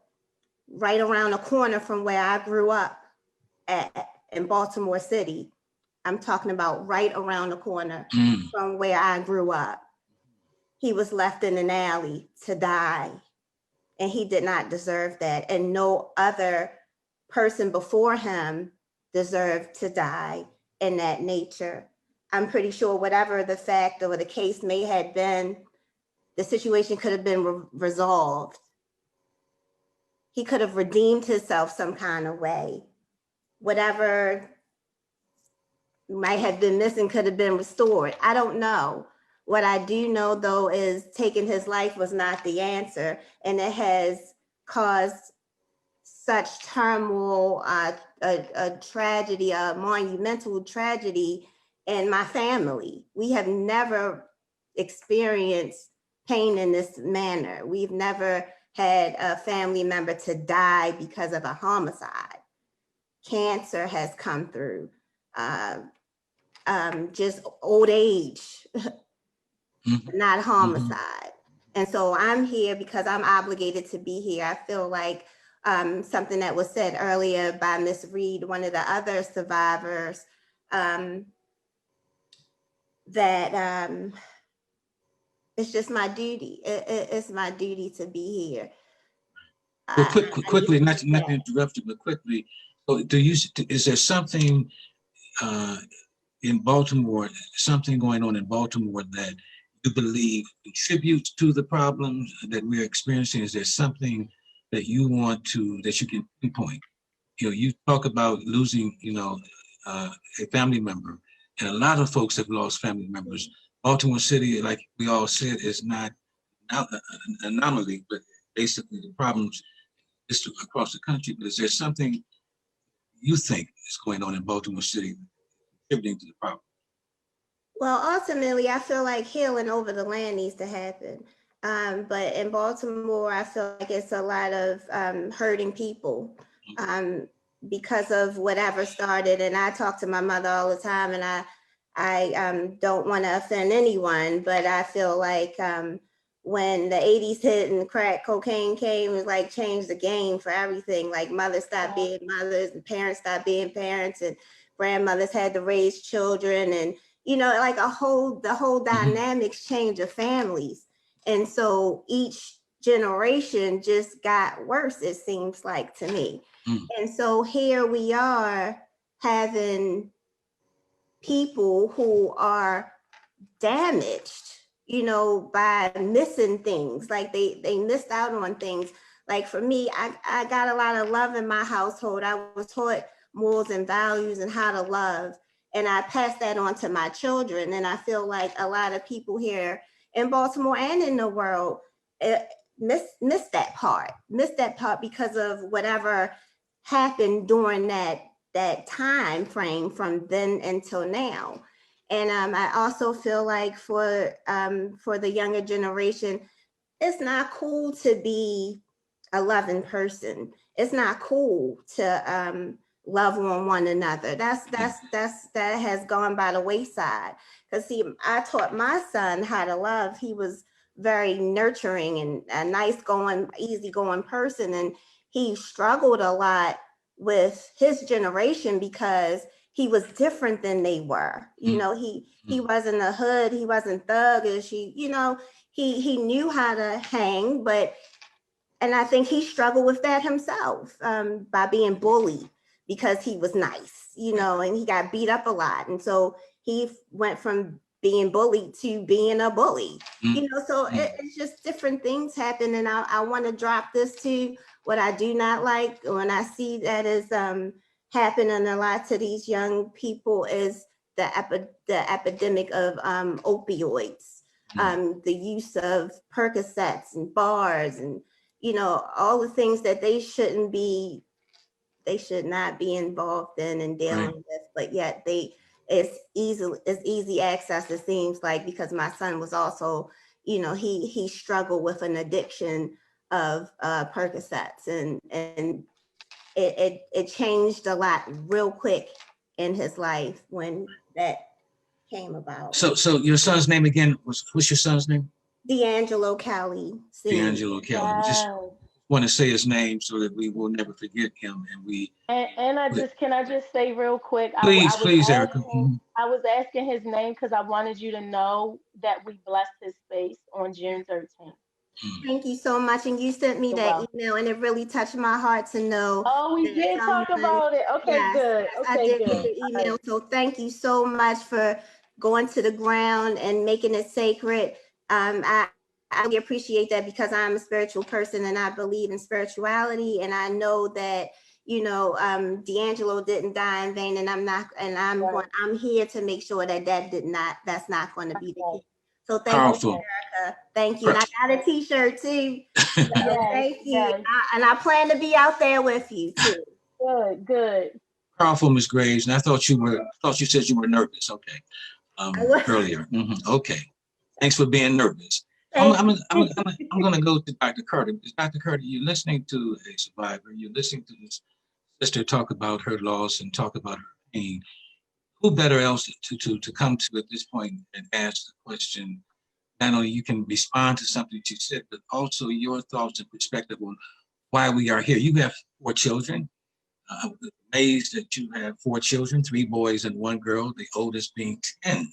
right around the corner from where I grew up in Baltimore City. I'm talking about right around the corner from where I grew up. He was left in an alley to die and he did not deserve that. And no other person before him deserved to die in that nature. I'm pretty sure whatever the fact or the case may have been, the situation could have been resolved. He could have redeemed himself some kind of way. Whatever might have been missing could have been restored. I don't know. What I do know, though, is taking his life was not the answer, and it has caused such turmoil, a tragedy, a monumental tragedy in my family. We have never experienced pain in this manner. We've never had a family member to die because of a homicide. Cancer has come through, just old age, not homicide. And so I'm here because I'm obligated to be here. I feel like something that was said earlier by Miss Reed, one of the other survivors, that it's just my duty. It's my duty to be here. Well, quickly, not to interrupt you, but quickly, so is there something in Baltimore, something going on in Baltimore that you believe contributes to the problems that we're experiencing? Is there something that you want to, that you can pinpoint? You talk about losing, a family member, and a lot of folks have lost family members. Baltimore City, like we all said, is not an anomaly, but basically the problems is across the country. But is there something you think is going on in Baltimore City contributing to the problem? Well, ultimately, I feel like healing over the land needs to happen. But in Baltimore, I feel like it's a lot of hurting people because of whatever started. And I talk to my mother all the time, and I don't want to offend anyone, but I feel like when the 80s hit and crack cocaine came, it was like changed the game for everything. Like mothers stopped being mothers and parents stopped being parents, and grandmothers had to raise children, and like the whole dynamics change of families. And so each generation just got worse, it seems like to me. And so here we are having people who are damaged, by missing things. Like they missed out on things. Like for me, I got a lot of love in my household. I was taught morals and values and how to love. And I passed that on to my children. And I feel like a lot of people here in Baltimore and in the world miss that part because of whatever happened during that time frame from then until now. And I also feel like for the younger generation, it's not cool to be a loving person. It's not cool to love on one another. That has gone by the wayside. Because see, I taught my son how to love. He was very nurturing and a nice going, easygoing person, and he struggled a lot with his generation because he was different than they were. He wasn't a hood, he wasn't thuggish. He knew how to hang, and I think he struggled with that himself by being bullied because he was nice, and he got beat up a lot. And so he went from being bullied to being a bully, so it's just different things happen. And I want to drop this too. What I do not like when I see that is happening a lot to these young people is the epidemic of opioids, the use of Percocets and bars and all the things that they should not be involved in and dealing with, but yet it's easy access, it seems like, because my son was also, he struggled with an addiction of Percocets, and it changed a lot real quick in his life when that came about. So your son's name again, what's your son's name? D'Angelo Kelly. D'Angelo Kelly. We just want to say his name so that we will never forget him. And can I just say real quick? Please, Erica. I was asking his name because I wanted you to know that we blessed his space on June 13th. Thank you so much. And you sent me You're that welcome. email, and it really touched my heart to know Oh, we that did talk someone, about it. Okay, yes, good. yes, I Okay, did good. get your All right. email. So thank you so much for going to the ground and making it sacred. I really appreciate that because I'm a spiritual person and I believe in spirituality. And I know that, you know, D'Angelo didn't die in vain, and I'm here to make sure that that's not going to be the case. So thank you, Powerful. Erica. Thank you. And I got a t-shirt too. So Yes, thank you. yes. And I plan to be out there with you too. Good, good. Powerful, Ms. Graves. And I thought you said you were nervous. Okay. I was. Earlier. Okay. Thanks for being nervous. Thank I'm you. going to go to Dr. Carter. Because Dr. Carter, you're listening to a survivor. You're listening to this sister talk about her loss and talk about her pain. Who better else to come to at this point and ask the question? Not only you can respond to something that you said, but also your thoughts and perspective on why we are here. You have 4 children. I'm amazed that you have 4 children, 3 boys and 1 girl, the oldest being 10.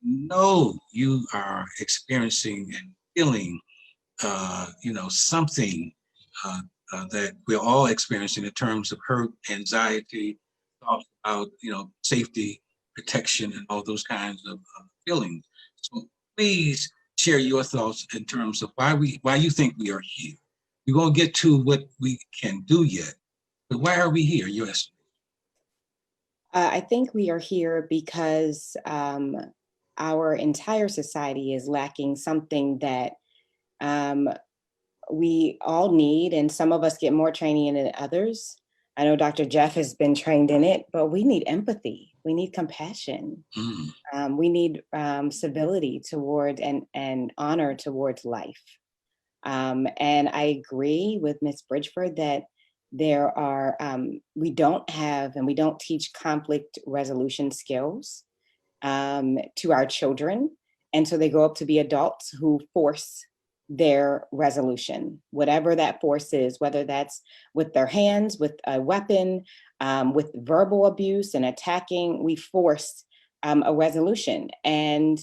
No, you are experiencing and feeling, something that we're all experiencing in terms of hurt, anxiety, thoughts about, safety, protection, and all those kinds of feelings. So please share your thoughts in terms of why you think we are here. We're going to get to what we can do yet, but why are we here? Yes. I think we are here because our entire society is lacking something that we all need, and some of us get more training in it than others. I know Dr. Jeff has been trained in it, but we need empathy. We need compassion. We need civility toward and honor towards life. And I agree with Ms. Bridgeford that there are, we don't have and we don't teach conflict resolution skills to our children. And so they grow up to be adults who force their resolution, whatever that force is, whether that's with their hands, with a weapon, with verbal abuse and attacking, we force a resolution. And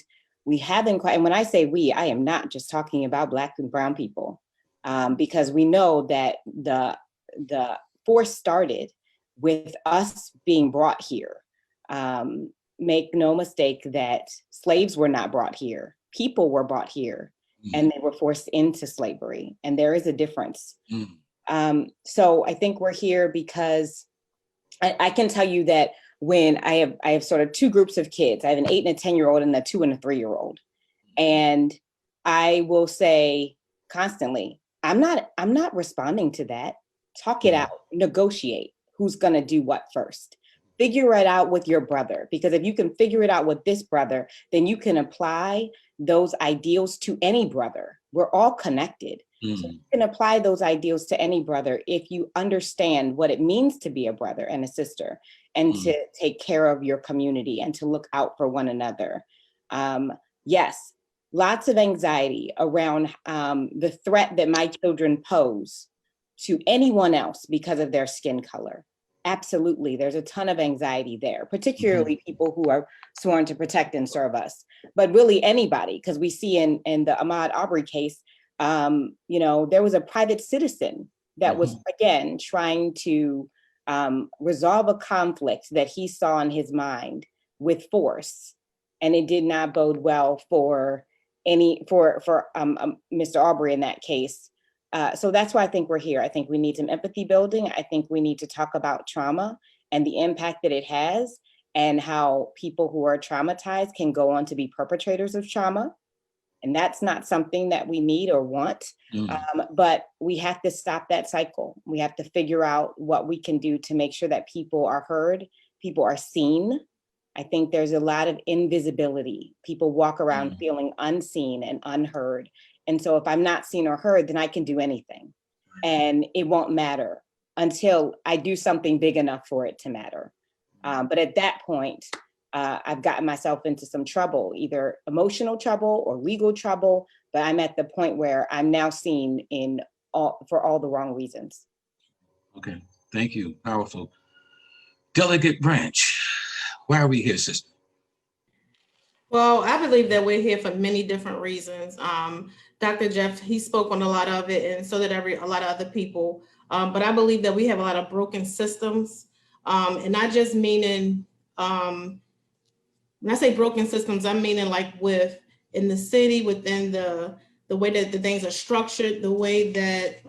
we haven't quite, and when I say we, I am not just talking about Black and brown people, because we know that the force started with us being brought here. Make no mistake that slaves were not brought here. People were brought here and they were forced into slavery. And there is a difference. So I think we're here because I can tell you that when I have sort of 2 groups of kids. I have an 8 and a 10-year-old and a 2 and a 3-year-old. And I will say constantly, I'm not responding to that. Talk it out, negotiate who's gonna do what first. Figure it out with your brother, because if you can figure it out with this brother, then you can apply those ideals to any brother. We're all connected. So you can apply those ideals to any brother if you understand what it means to be a brother and a sister and to take care of your community and to look out for one another. Yes, lots of anxiety around the threat that my children pose to anyone else because of their skin color. Absolutely, there's a ton of anxiety there, particularly people who are sworn to protect and serve us, but really anybody, because we see in the Ahmaud Arbery case, there was a private citizen that was, again, trying to resolve a conflict that he saw in his mind with force. And it did not bode well for Mr. Arbery in that case. So that's why I think we're here. I think we need some empathy building. I think we need to talk about trauma and the impact that it has and how people who are traumatized can go on to be perpetrators of trauma. And that's not something that we need or want, but we have to stop that cycle. We have to figure out what we can do to make sure that people are heard, people are seen. I think there's a lot of invisibility. People walk around feeling unseen and unheard. And so if I'm not seen or heard, then I can do anything. And it won't matter until I do something big enough for it to matter. But at that point, I've gotten myself into some trouble, either emotional trouble or legal trouble, but I'm at the point where I'm now seen for all the wrong reasons. Okay, thank you, powerful. Delegate Branch, why are we here, sister? Well, I believe that we're here for many different reasons. Dr. Jeff, he spoke on a lot of it, and so did a lot of other people. But I believe that we have a lot of broken systems, and not just meaning, when I say broken systems, I'm meaning like in the city, within the way that the things are structured, the way that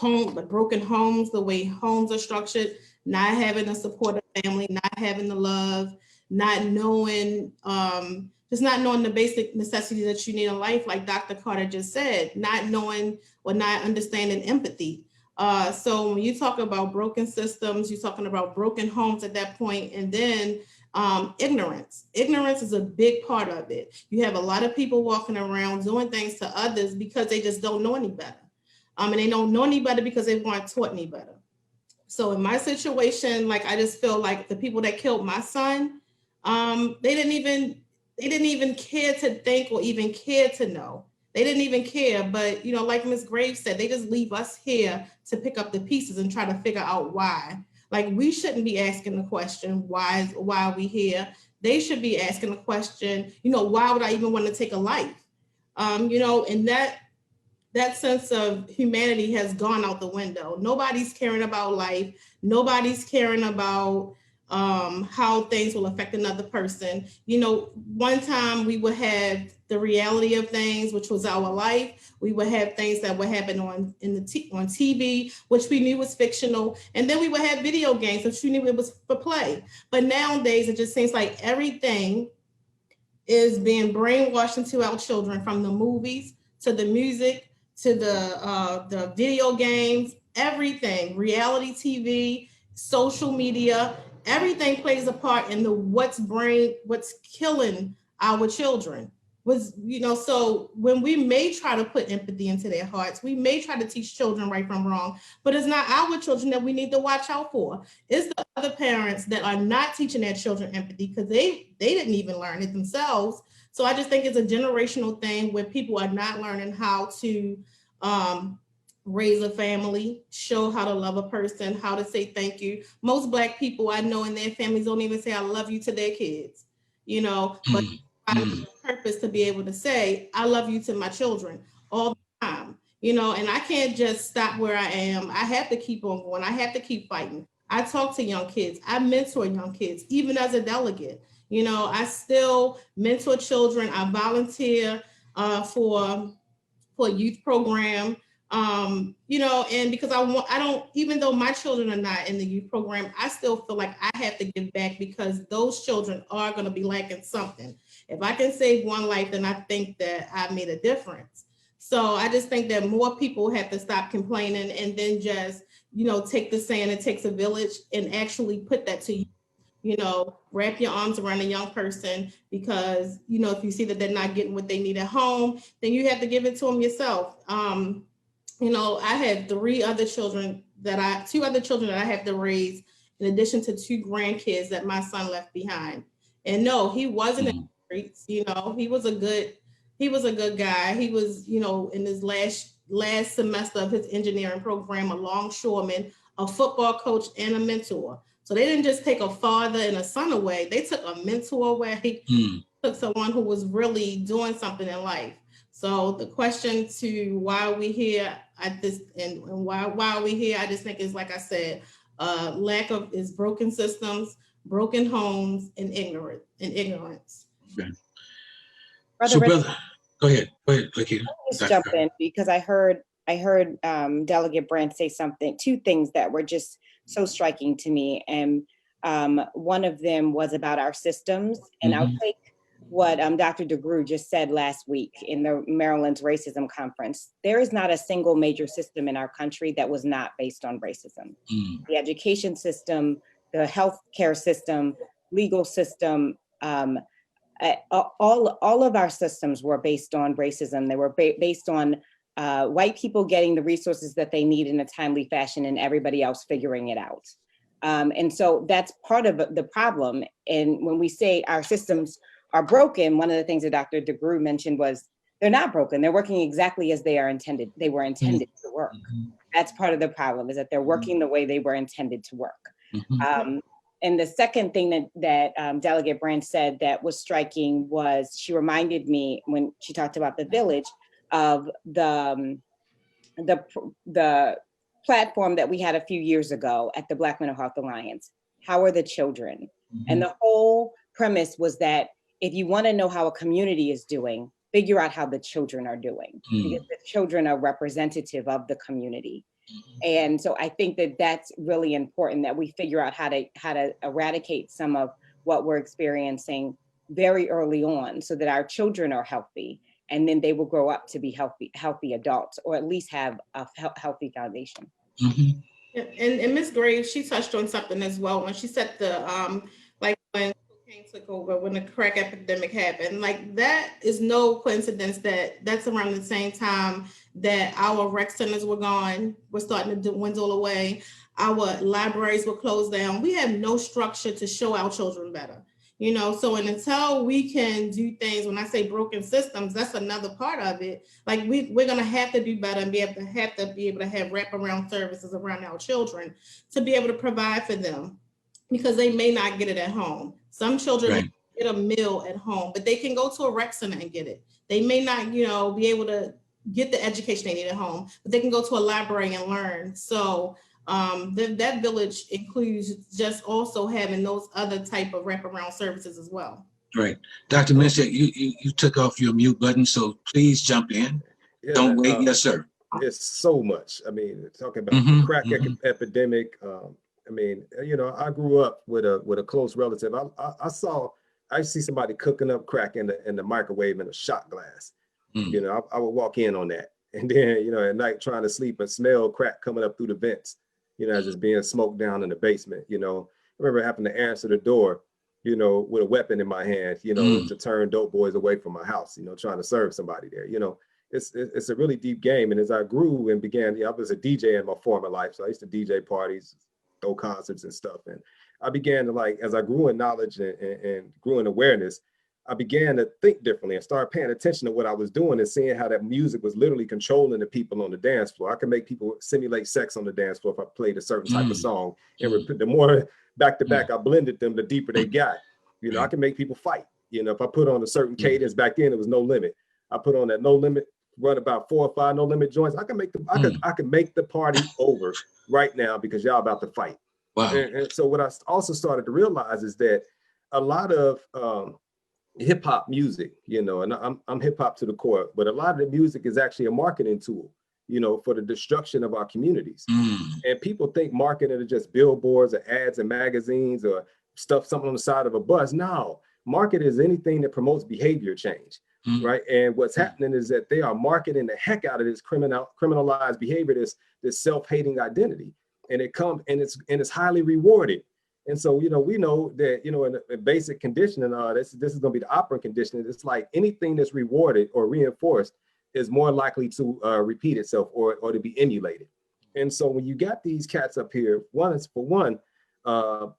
the broken homes, the way homes are structured, not having a supportive family, not having the love, not knowing, just not knowing the basic necessities that you need in life, like Dr. Carter just said, not knowing or not understanding empathy. So when you talk about broken systems, you're talking about broken homes at that point, and then ignorance. Ignorance is a big part of it. You have a lot of people walking around doing things to others because they just don't know any better. And they don't know any better because they weren't taught any better. So in my situation, like I just feel like the people that killed my son, they didn't even care to think or even care to know. They didn't even care. But like Ms. Graves said, they just leave us here to pick up the pieces and try to figure out why. Like we shouldn't be asking the question, why are we here? They should be asking the question, why would I even want to take a life? And that sense of humanity has gone out the window. Nobody's caring about life. Nobody's caring about how things will affect another person. One time we would have the reality of things, which was our life. We would have things that would happen on TV, which we knew was fictional. And then we would have video games, which we knew it was for play. But nowadays, it just seems like everything is being brainwashed into our children, from the movies to the music to the video games, everything, reality TV, social media, everything plays a part in what's killing our children. So when we may try to put empathy into their hearts, we may try to teach children right from wrong, but it's not our children that we need to watch out for. It's the other parents that are not teaching their children empathy because they didn't even learn it themselves. So I just think it's a generational thing where people are not learning how to raise a family, show how to love a person, how to say thank you. Most Black people I know in their families don't even say I love you to their kids, but purpose to be able to say I love you to my children all the time, and I can't just stop where I am. I have to keep on going. I have to keep fighting. I talk to young kids. I mentor young kids, even as a delegate. I still mentor children. I volunteer for a youth program. And because I don't, even though my children are not in the youth program, I still feel like I have to give back because those children are going to be lacking something. If I can save one life, then I think that I've made a difference. So I just think that more people have to stop complaining and then just, take the saying it takes a village and actually put that to wrap your arms around a young person because, if you see that they're not getting what they need at home, then you have to give it to them yourself. I had two other children that I have to raise in addition to two grandkids that my son left behind. And no, he wasn't in the streets. He was a good guy. He was, in his last semester of his engineering program, a longshoreman, a football coach, and a mentor. So they didn't just take a father and a son away. They took a mentor away, took someone who was really doing something in life. So the question to why are we here at this and why are we here? I just think is, like I said, is broken systems, broken homes, and ignorance. Okay. Brother Richard, brother, go ahead, Lakita. Just jump in because I heard Delegate Brandt say two things that were just so striking to me, and one of them was about our systems, and I'll take what Dr. DeGrew just said last week in the Maryland's Racism Conference. There is not a single major system in our country that was not based on racism. The education system, the healthcare system, legal system, all of our systems were based on racism. They were based on white people getting the resources that they need in a timely fashion and everybody else figuring it out. And so that's part of the problem. And when we say our systems are broken, one of the things that Dr. DeGrew mentioned was they're not broken. They're working exactly as they were intended to work. That's part of the problem, is that they're working the way they were intended to work. And the second thing that Delegate Branch said that was striking was she reminded me when she talked about the village of the platform that we had a few years ago at the Black Mental Health Alliance. How are the children? And the whole premise was that if you want to know how a community is doing, figure out how the children are doing, because the children are representative of the community. And so I think that that's really important, that we figure out how to eradicate some of what we're experiencing very early on, so that our children are healthy, and then they will grow up to be healthy adults, or at least have a healthy foundation. And Ms. Graves, she touched on something as well when she said like when cocaine took over, when the crack epidemic happened. Like, that is no coincidence that that's around the same time that our rec centers were starting to dwindle away. Our libraries were closed down. We have no structure to show our children better. You know, so and until we can do things, when I say broken systems, that's another part of it. Like, we're gonna have to do better and be able to have wraparound services around our children to be able to provide for them, because they may not get it at home. Some children may get a meal at home, but they can go to a rec center and get it. They may not, you know, be able to get the education they need at home, but they can go to a library and learn. So that village includes just also having those other type of wraparound services as well. Right. Dr. Minshew, you took off your mute button, so please jump in. Don't wait. Yes, sir. It's so much. I mean, talking about the crack epidemic. I mean, you know, I grew up with a close relative. I see somebody cooking up crack in the microwave in a shot glass. You know, I would walk in on that, and then, you know, at night trying to sleep and smell crack coming up through the vents, you know, as it's being smoked down in the basement. You know, I remember having to answer the door, you know, with a weapon in my hand, you know, to turn dope boys away from my house, you know, trying to serve somebody there. You know, it's a really deep game. And as I grew and began, I was a DJ in my former life, so I used to DJ parties, throw concerts and stuff. And I began to, like, as I grew in knowledge and grew in awareness, I began to think differently and start paying attention to what I was doing and seeing how that music was literally controlling the people on the dance floor. I could make people simulate sex on the dance floor if I played a certain type of song. And the more back to back I blended them, the deeper they got. You know, I can make people fight. You know, if I put on a certain cadence, back then it was No Limit. I put on that No Limit, run about 4 or 5 No Limit joints. I can make I can make the party over right now because y'all about to fight. Wow. And so what I also started to realize is that a lot of hip hop music, you know, and I'm hip hop to the core, but a lot of the music is actually a marketing tool, you know, for the destruction of our communities. And people think marketing are just billboards or ads in magazines or something on the side of a bus. No, market is anything that promotes behavior change, right? And what's happening is that they are marketing the heck out of this criminalized behavior, this self-hating identity, and it's highly rewarded. And so, you know, we know that, you know, in basic conditioning, this is going to be the operant conditioning. It's like anything that's rewarded or reinforced is more likely to repeat itself or to be emulated. And so when you got these cats up here,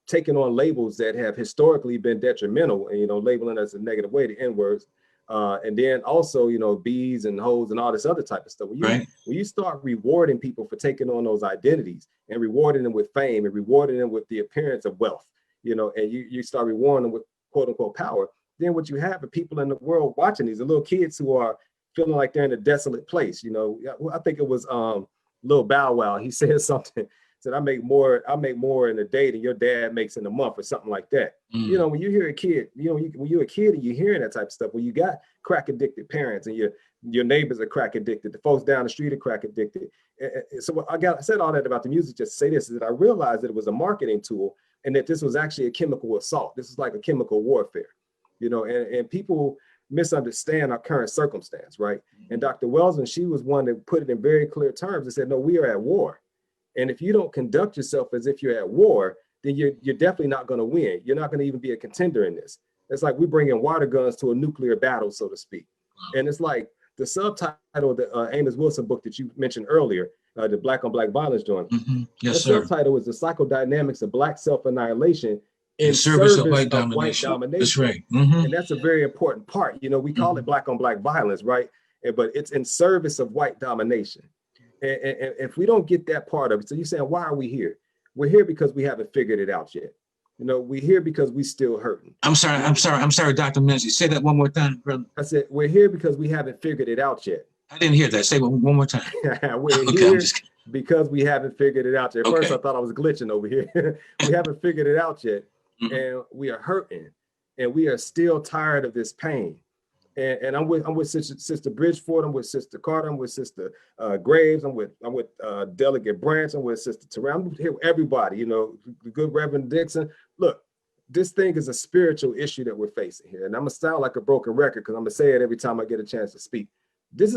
taking on labels that have historically been detrimental and, you know, labeling us a negative way, the N-words, and then also, you know, bees and hoes and all this other type of stuff. When you start rewarding people for taking on those identities and rewarding them with fame and rewarding them with the appearance of wealth, you know, and you start rewarding them with quote unquote power, then what you have are people in the world watching these, the little kids who are feeling like they're in a desolate place. You know, I think it was Lil Bow Wow. He said something, said, I make more in a day than your dad makes in a month or something like that. You know, when you hear a kid, you know, when you're a kid and you're hearing that type of stuff, when you got crack addicted parents and your neighbors are crack addicted, the folks down the street are crack addicted. So I said all that about the music just to say this, is that I realized that it was a marketing tool and that this was actually a chemical assault. This is like a chemical warfare, you know, and people misunderstand our current circumstance, right? And Dr. Welsman, she was one that put it in very clear terms and said, no, we are at war. And if you don't conduct yourself as if you're at war, then you're definitely not going to win. You're not going to even be a contender in this. It's like we bring in water guns to a nuclear battle, so to speak. And it's like the subtitle of the Amos Wilson book that you mentioned earlier, the Black on Black Violence joint. Yes, the sir. Subtitle is the psychodynamics of Black self-annihilation in service of white domination. That's right. And that's a very important part. You know, we call it Black on Black violence, right? But it's in service of white domination. And if we don't get that part of it, so you're saying, why are we here? We're here because we haven't figured it out yet. We're here because we still hurting. I'm sorry, Dr. Menzies. Say that one more time, brother. I said, we're here because we haven't figured it out yet. I didn't hear that. Say it one more time. We're Okay, here because we haven't figured it out yet. At first, Okay. I thought I was glitching over here. We haven't figured it out yet. Mhm. And we are hurting. And we are still tired of this pain. And I'm with Sister Bridgeford, I'm with Sister Carter, I'm with Sister Graves, I'm with Delegate Branch, I'm with Sister Terrell, I'm here with everybody, the good Reverend Dixon. Look, this thing is a spiritual issue that we're facing here. And I'm gonna sound like a broken record because I'm gonna say it every time I get a chance to speak. It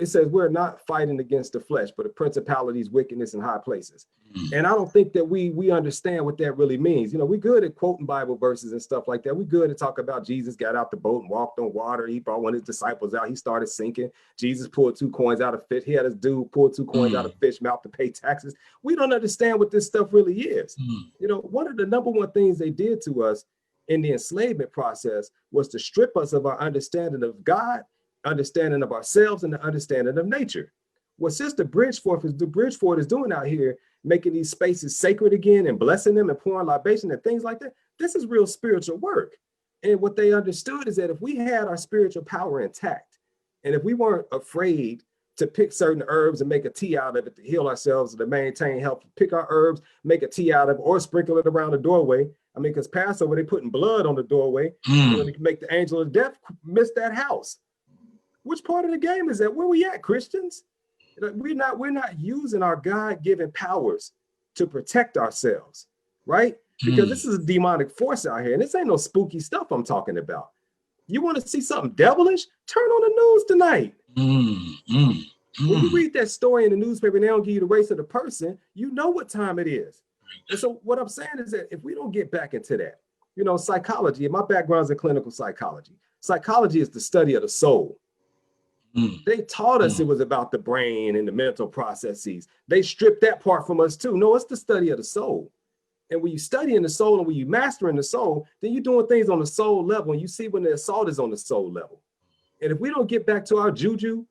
says we're not fighting against the flesh, but the principalities, wickedness in high places. And I don't think that we understand what that really means. We're good at quoting Bible verses and stuff like that. We're good at talk about Jesus got out the boat and walked on water. He brought one of his disciples out. He started sinking. Jesus pulled 2 coins out of fish. He had his dude pull 2 coins out of fish mouth to pay taxes. We don't understand what this stuff really is. One of the number one things they did to us in the enslavement process was to strip us of our understanding of God, understanding of ourselves, and the understanding of nature. What Sister Bridgeford is doing out here, making these spaces sacred again and blessing them and pouring libation and things like that, this is real spiritual work. And what they understood is that if we had our spiritual power intact, and if we weren't afraid to pick certain herbs and make a tea out of it to heal ourselves and to maintain health, pick our herbs, make a tea out of it, or sprinkle it around the doorway. I mean, because Passover, they putting blood on the doorway, to make the angel of death miss that house. Which part of the game is that? Where we at, Christians? We're not using our God-given powers to protect ourselves, right? Because this is a demonic force out here, and this ain't no spooky stuff I'm talking about. You want to see something devilish? Turn on the news tonight. When you read that story in the newspaper and they don't give you the race of the person, you know what time it is. And so what I'm saying is that if we don't get back into that, psychology, and my background's in clinical psychology. Psychology is the study of the soul. They taught us it was about the brain and the mental processes. They stripped that part from us too. No, it's the study of the soul. And when you study in the soul and when you master in the soul, then you're doing things on the soul level. And you see when the assault is on the soul level. And if we don't get back to our juju,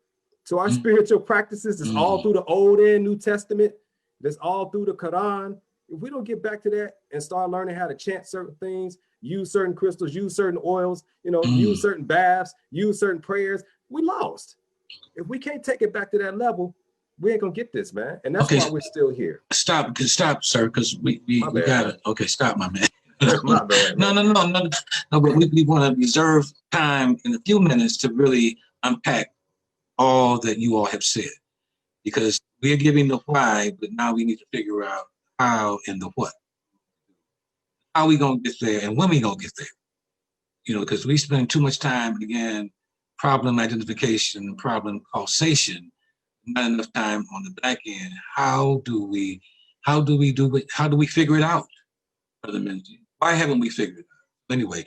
to our spiritual practices, it's all through the Old and New Testament, that's all through the Quran. If we don't get back to that and start learning how to chant certain things, use certain crystals, use certain oils, use certain baths, use certain prayers, we lost. If we can't take it back to that level, we ain't gonna get this, man. And that's why we're still here. Stop, sir, because we got it. Okay, stop, my man. My bad. No, but we want to reserve time in a few minutes to really unpack all that you all have said, because we are giving the why, but now we need to figure out how and the what. How we gonna get there and when we gonna get there? Because we spend too much time, again, problem identification, problem causation, not enough time on the back end. How do we do it? How do we figure it out? Brother Menzies? Why haven't we figured it out? Anyway,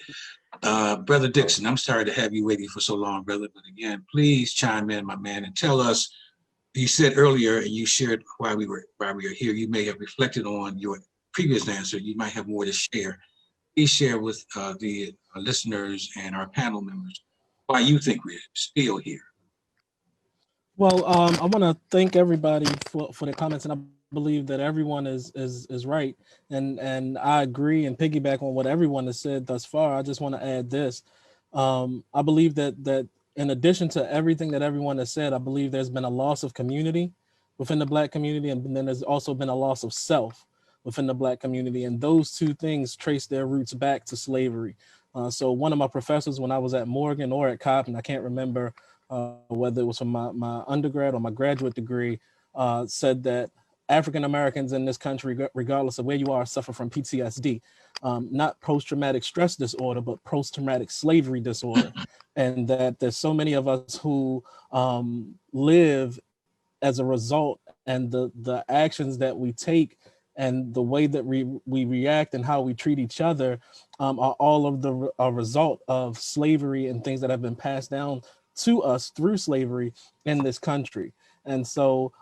Brother Dixon, I'm sorry to have you waiting for so long, brother, but again, please chime in, my man, and tell us. You said earlier, and you shared why we are here. You may have reflected on your previous answer. You might have more to share. Please share with the listeners and our panel members why you think we're still here. Well, I want to thank everybody for the comments, and I believe that everyone is right, and I agree and piggyback on what everyone has said thus far. I just want to add this. I believe that in addition to everything that everyone has said, I believe there's been a loss of community within the Black community, and then there's also been a loss of self within the Black community, and those two things trace their roots back to slavery. So one of my professors when I was at Morgan or at Cobb, and I can't remember whether it was from my undergrad or my graduate degree, said that African Americans in this country, regardless of where you are, suffer from PTSD, not post-traumatic stress disorder, but post-traumatic slavery disorder. And that there's so many of us who live as a result, and the actions that we take and the way that we react and how we treat each other are all of a result of slavery and things that have been passed down to us through slavery in this country. And so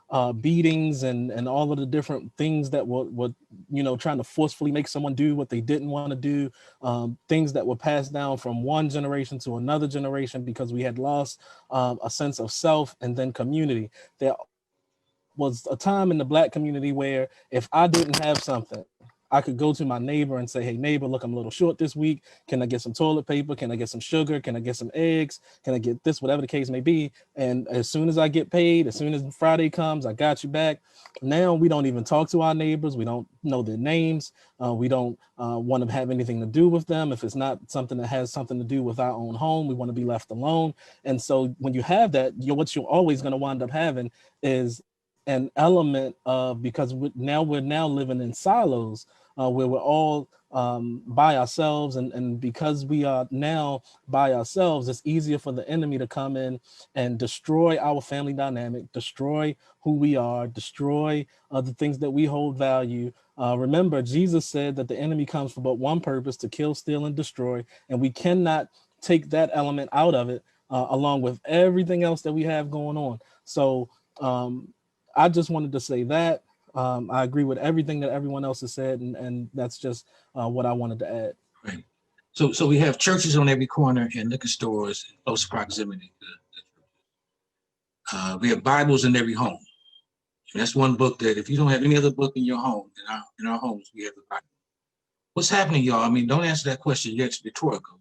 beatings and all of the different things that would trying to forcefully make someone do what they didn't want to do, things that were passed down from one generation to another generation because we had lost a sense of self and then community. There was a time in the Black community where if I didn't have something, I could go to my neighbor and say, hey, neighbor, look, I'm a little short this week. Can I get some toilet paper? Can I get some sugar? Can I get some eggs? Can I get this? Whatever the case may be. And as soon as I get paid, as soon as Friday comes, I got you back. Now we don't even talk to our neighbors. We don't know their names. We don't want to have anything to do with them. If it's not something that has something to do with our own home, we want to be left alone. And so when you have that, what you're always going to wind up having is an element of, because we're now living in silos where we're all by ourselves, and because we are now by ourselves, it's easier for the enemy to come in and destroy our family dynamic, destroy who we are, destroy the things that we hold value. Remember, Jesus said that the enemy comes for but one purpose: to kill, steal, and destroy, and we cannot take that element out of it along with everything else that we have going on. So I just wanted to say that I agree with everything that everyone else has said, and that's just what I wanted to add. Right. So we have churches on every corner and liquor stores in close proximity to we have Bibles in every home. And that's one book that if you don't have any other book in your home, in our homes, we have the Bible. What's happening, y'all? I mean, don't answer that question yet, it's rhetorical.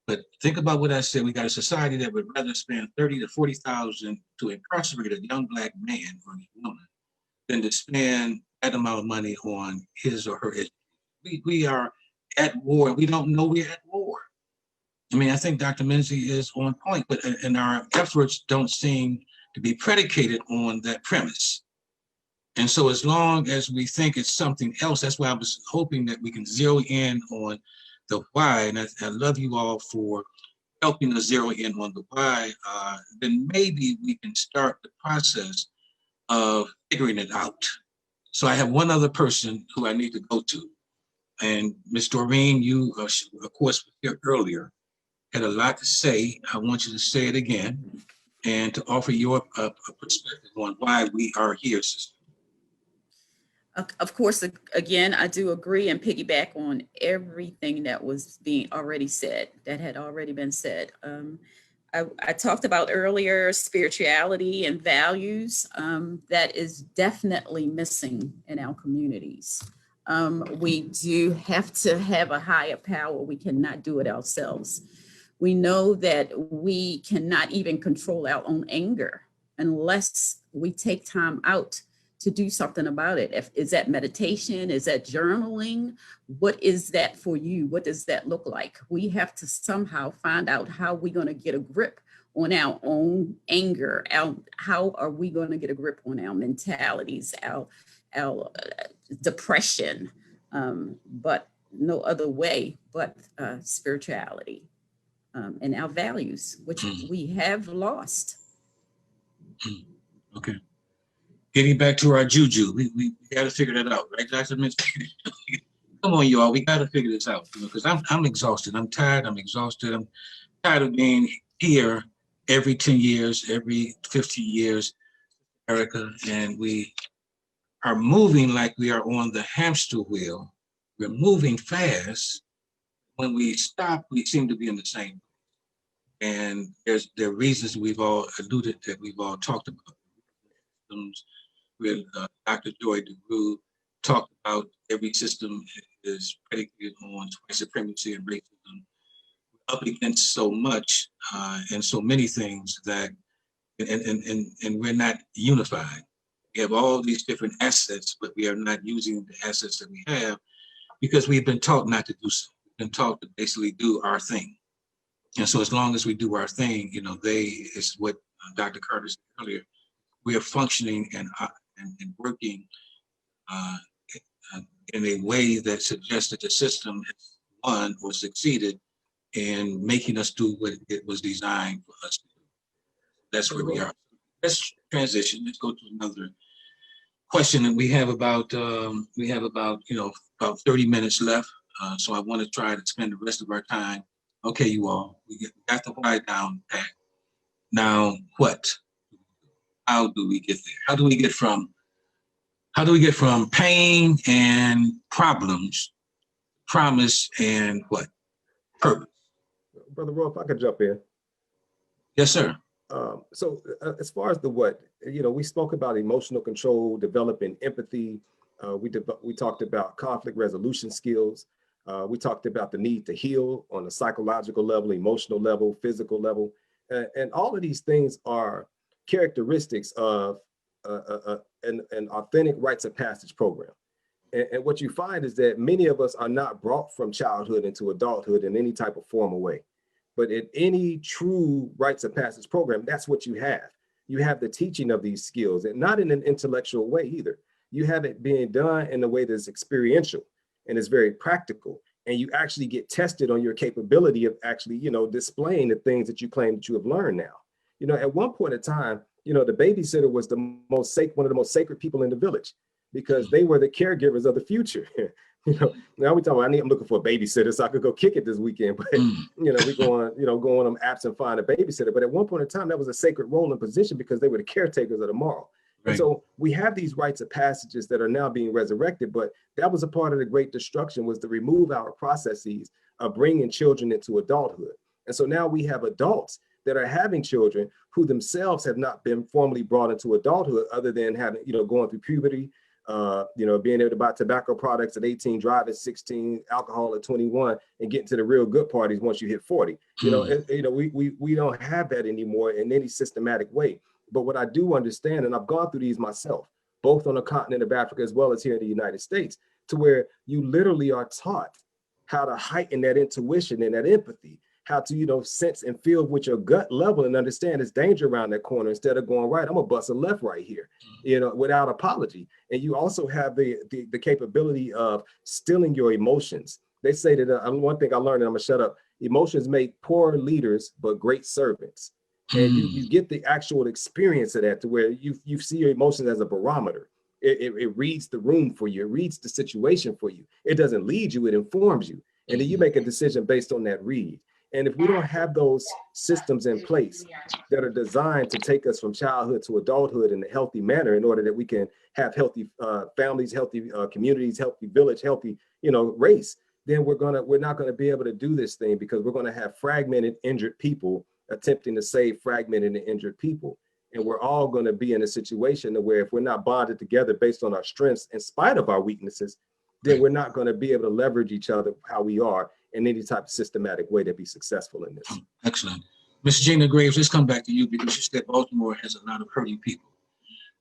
But think about what I said. We got a society that would rather spend 30 to 40,000 to incarcerate a young Black man or woman than to spend that amount of money on his or her education. We are at war, and we don't know we're at war. I mean, I think Dr. Menzie is on point, but and our efforts don't seem to be predicated on that premise. And so as long as we think it's something else, that's why I was hoping that we can zero in on the why. And I love you all for helping us zero in on the why. Then maybe we can start the process of figuring it out. So I have one other person who I need to go to. And Ms. Doreen, you, of course, were here earlier, had a lot to say. I want you to say it again and to offer your perspective on why we are here, sister. Of course, again, I do agree and piggyback on everything that was being already said, that had already been said. I talked about earlier spirituality and values. That is definitely missing in our communities. We do have to have a higher power. We cannot do it ourselves. We know that we cannot even control our own anger unless we take time out to do something about it. Is that meditation? Is that journaling? What is that for you? What does that look like? We have to somehow find out how we're going to get a grip on our own anger. How are we going to get a grip on our mentalities, our depression, but no other way but spirituality and our values, which we have lost. Okay. Getting back to our juju, we got to figure that out, right, Dr. Mitch? Come on, y'all, we got to figure this out, because I'm exhausted. I'm tired. I'm exhausted. I'm tired of being here every 10 years, every 15 years, Erica, and we are moving like we are on the hamster wheel. We're moving fast. When we stop, we seem to be in the same. And there are reasons we've all alluded that we've all talked about. With Dr. Joy DeGruy talked about every system is predicated on white supremacy and racism. We're up against so much and so many things that, and we're not unified. We have all these different assets, but we are not using the assets that we have because we've been taught not to do so. We've been taught to basically do our thing. And so as long as we do our thing, is what Dr. Carter said earlier, we are functioning and working in a way that suggests that the system has won or succeeded in making us do what it was designed for us to do. That's where we are. Let's transition. Let's go to another question. And we have about 30 minutes left. So I want to try to spend the rest of our time. Okay, you all, we got the why down pat. Now what? How do we get there? How do we get from pain and problems, promise and what? Purpose. Brother Roy, if I could jump in. Yes, sir. So as far as the what, we spoke about emotional control, developing empathy, We talked about conflict resolution skills. We talked about the need to heal on a psychological level, emotional level, physical level. And all of these things are characteristics of an authentic rites of passage program. And what you find is that many of us are not brought from childhood into adulthood in any type of formal way. But in any true rites of passage program, that's what you have. You have the teaching of these skills, and not in an intellectual way either. You have it being done in a way that's experiential and is very practical. And you actually get tested on your capability of actually, displaying the things that you claim that you have learned now. At one point in time, the babysitter was one of the most sacred people in the village, because they were the caregivers of the future. Now we talk about, I'm looking for a babysitter so I could go kick it this weekend. But we go on them apps and find a babysitter. But at one point in time, that was a sacred role and position, because they were the caretakers of tomorrow. Right. And so we have these rites of passages that are now being resurrected, but that was a part of the great destruction, was to remove our processes of bringing children into adulthood. And so now we have adults that are having children who themselves have not been formally brought into adulthood, other than having, going through puberty, being able to buy tobacco products at 18, drive at 16, alcohol at 21, and get into the real good parties once you hit 40. We don't have that anymore in any systematic way. But what I do understand, and I've gone through these myself, both on the continent of Africa as well as here in the United States, to where you literally are taught how to heighten that intuition and that empathy, how to, sense and feel with your gut level and understand there's danger around that corner. Instead of going right, I'm gonna bust a left right here, without apology. And you also have the capability of stilling your emotions. They say that one thing I learned, and I'm gonna shut up, emotions make poor leaders, but great servants. And you get the actual experience of that, to where you see your emotions as a barometer. It reads the room for you. It reads the situation for you. It doesn't lead you, it informs you. And then you make a decision based on that read. And if we don't have those systems in place that are designed to take us from childhood to adulthood in a healthy manner, in order that we can have healthy families, healthy communities, healthy village, healthy, race, then we're not gonna be able to do this thing, because we're gonna have fragmented, injured people attempting to save fragmented and injured people. And we're all gonna be in a situation where, if we're not bonded together based on our strengths in spite of our weaknesses, then we're not gonna be able to leverage each other how we are in any type of systematic way to be successful in this. Excellent. Ms. Gina Graves, let's come back to you, because you said Baltimore has a lot of hurting people.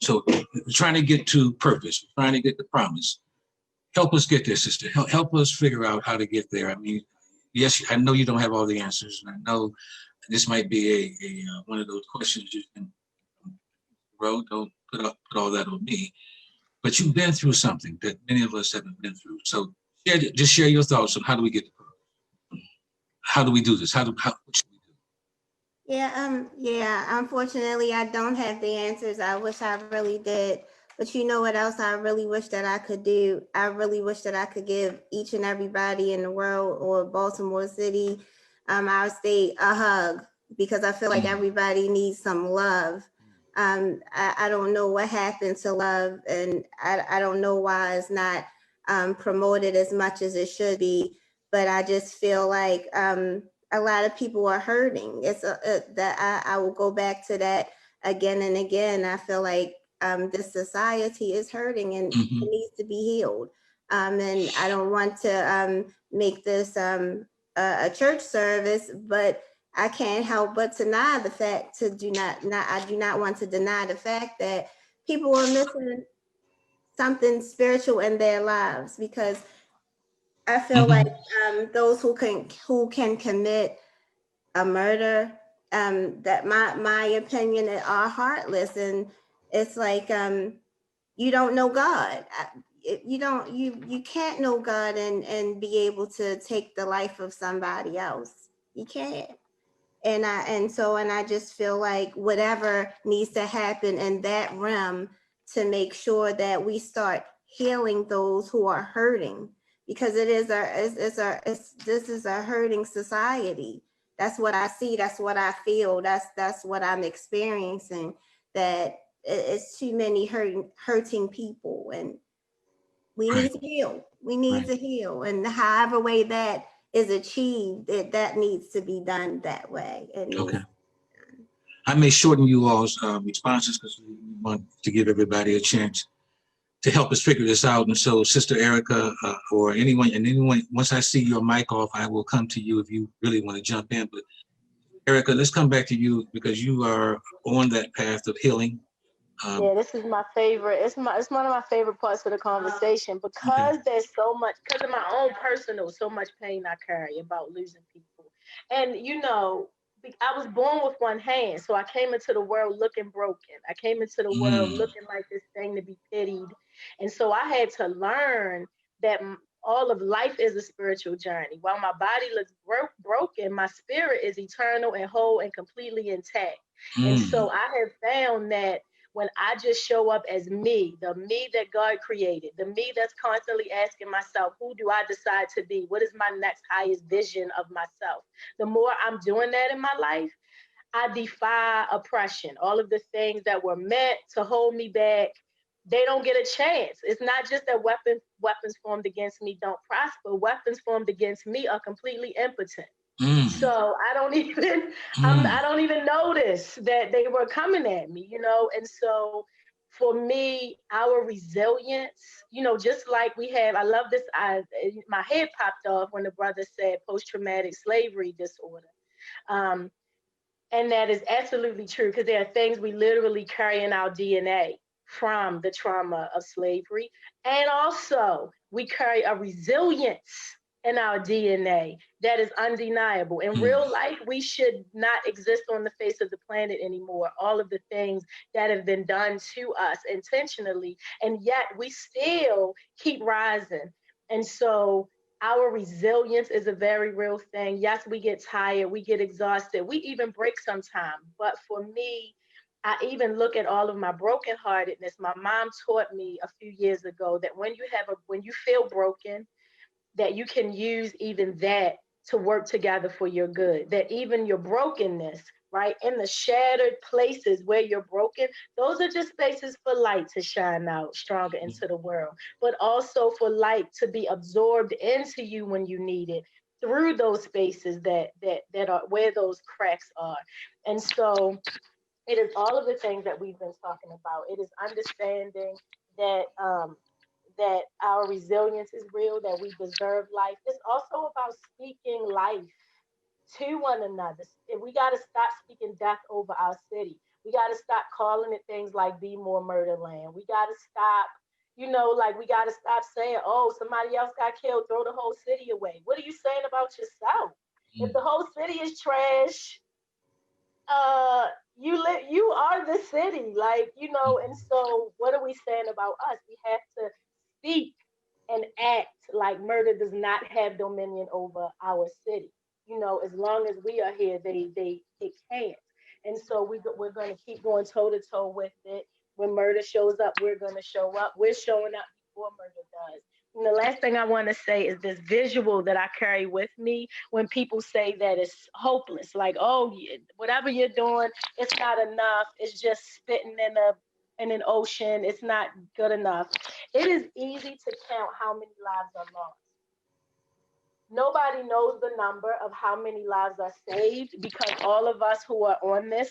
So we're trying to get to purpose, we're trying to get the promise. Help us get there, sister. Help us figure out how to get there. I mean, yes, I know you don't have all the answers, and I know this might be a one of those questions you can wrote. Don't put all that on me. But you've been through something that many of us haven't been through. So just share your thoughts on how do we get to purpose? How do we do this? What should we do? Yeah, unfortunately, I don't have the answers. I wish I really did. But you know what else I really wish that I could do? I really wish that I could give each and everybody in the world, or Baltimore City, our state, a hug, because I feel like everybody needs some love. I don't know what happened to love, and I don't know why it's not promoted as much as it should be. But I just feel like a lot of people are hurting. That I will go back to that again and again. I feel like this society is hurting, and it needs to be healed. And I don't want to make this a church service, but I can't help but deny the fact I do not want to deny the fact that people are missing something spiritual in their lives, because I feel like those who can commit a murder, that my opinion, are heartless, and it's like you don't know God. You can't know God and be able to take the life of somebody else. You can't. And I just feel like whatever needs to happen in that realm to make sure that we start healing those who are hurting, because this is a hurting society. That's what I see. That's what I feel. That's what I'm experiencing. That it's too many hurting people, and we need to heal. We need to heal, and however way that is achieved, that needs to be done that way. Okay. I may shorten you all's responses, because we want to give everybody a chance to help us figure this out. And so Sister Erica or anyone, once I see your mic off, I will come to you if you really want to jump in. But Erica, let's come back to you because you are on that path of healing. Yeah, this is my favorite. It's one of my favorite parts of the conversation because there's so much, because of my own personal, so much pain I carry about losing people. And I was born with one hand, so I came into the world looking broken. I came into the world looking like this thing to be pitied. And so I had to learn that all of life is a spiritual journey. While my body looks broken, my spirit is eternal and whole and completely intact. And so I have found that when I just show up as me, the me that God created, the me that's constantly asking myself, who do I decide to be? What is my next highest vision of myself? The more I'm doing that in my life, I defy oppression. All of the things that were meant to hold me back, they don't get a chance. It's not just that weapons formed against me don't prosper. Weapons formed against me are completely impotent. So I don't even notice that they were coming at me, And so for me, our resilience, just like I love this. My head popped off when the brother said post-traumatic slavery disorder. And that is absolutely true because there are things we literally carry in our DNA from the trauma of slavery. And also we carry a resilience in our DNA that is undeniable. In real life, we should not exist on the face of the planet anymore. All of the things that have been done to us intentionally, and yet we still keep rising. And so our resilience is a very real thing. Yes, we get tired, we get exhausted, we even break sometime. But for me, I even look at all of my brokenheartedness. My mom taught me a few years ago that when you feel broken, that you can use even that to work together for your good. That even your brokenness, right, in the shattered places where you're broken, those are just spaces for light to shine out stronger into the world, but also for light to be absorbed into you when you need it through those spaces that are where those cracks are. And so it is all of the things that we've been talking about. It is understanding that that our resilience is real, that we deserve life. It's also about speaking life to one another. We got to stop speaking death over our city. We got to stop calling it things like Be More Murderland. We got to stop, we got to stop saying, oh, somebody else got killed, throw the whole city away. What are you saying about yourself? If the whole city is trash, you are the city, and so what are we saying about us? We have to speak and act like murder does not have dominion over our city. As long as we are here, it can't. And so we're going to keep going toe to toe with it. When murder shows up, we're going to show up. We're showing up before murder does. And the last thing I want to say is this visual that I carry with me when people say that it's hopeless, like, oh, whatever you're doing, it's not enough. It's just spitting in an ocean. It's not good enough. It is easy to count how many lives are lost. Nobody knows the number of how many lives are saved because all of us who are on this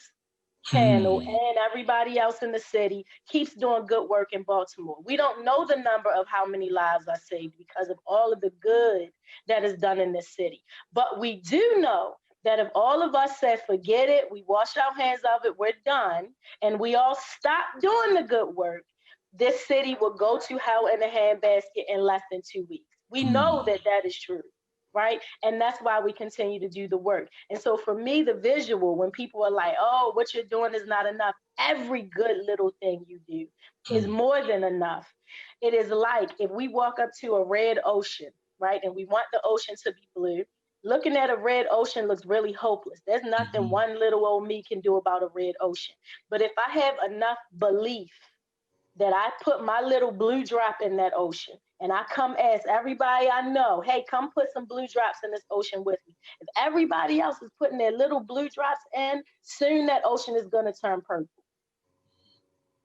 panel and everybody else in the city keeps doing good work in Baltimore. We don't know the number of how many lives are saved because of all of the good that is done in this city. But we do know that if all of us said, forget it, we wash our hands of it, we're done, and we all stop doing the good work, this city will go to hell in a handbasket in less than 2 weeks. We know that that is true. Right? And that's why we continue to do the work. And so for me, the visual, when people are like, oh, what you're doing is not enough, every good little thing you do is more than enough. It is like if we walk up to a red ocean, right? And we want the ocean to be blue. Looking at a red ocean looks really hopeless. There's nothing one little old me can do about a red ocean. But if I have enough belief that I put my little blue drop in that ocean, and I come ask everybody I know, hey, come put some blue drops in this ocean with me. If everybody else is putting their little blue drops in, soon that ocean is going to turn purple.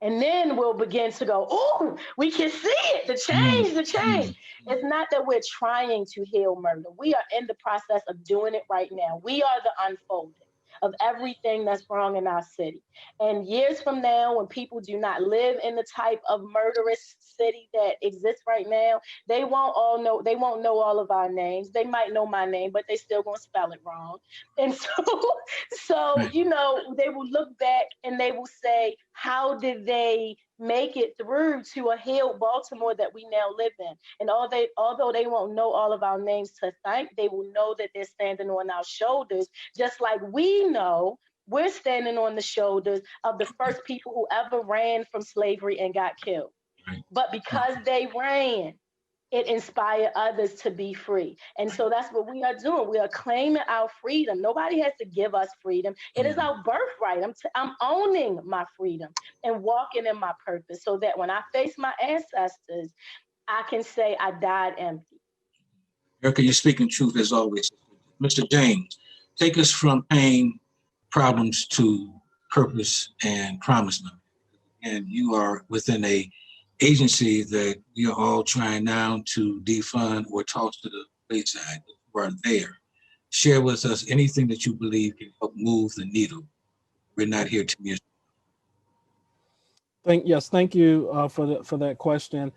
And then we'll begin to go, oh, we can see it, the change. It's not that we're trying to heal murder. We are in the process of doing it right now. We are the unfolding. of everything that's wrong in our city. And years from now, when people do not live in the type of murderous city that exists right now, they won't know all of our names. They might know my name, but they still gonna spell it wrong. And so Right. you know, they will look back and they will say, how did they make it through to a healed Baltimore that we now live in? And although they won't know all of our names to thank, they will know that they're standing on our shoulders, just like we know we're standing on the shoulders of the first people who ever ran from slavery and got killed. Right. But because they ran, it inspired others to be free. And so that's what we are doing. We are claiming our freedom. Nobody has to give us freedom. It is our birthright. I'm owning my freedom and walking in my purpose so that when I face my ancestors, I can say I died empty. Erica, you're speaking truth as always. Mr. James, take us from pain, problems to purpose and promise. And you are within a agency that we are all trying now to defund or toss to the wayside who are there. Share with us anything that you believe can help move the needle. We're not here to miss. Thank you for that question.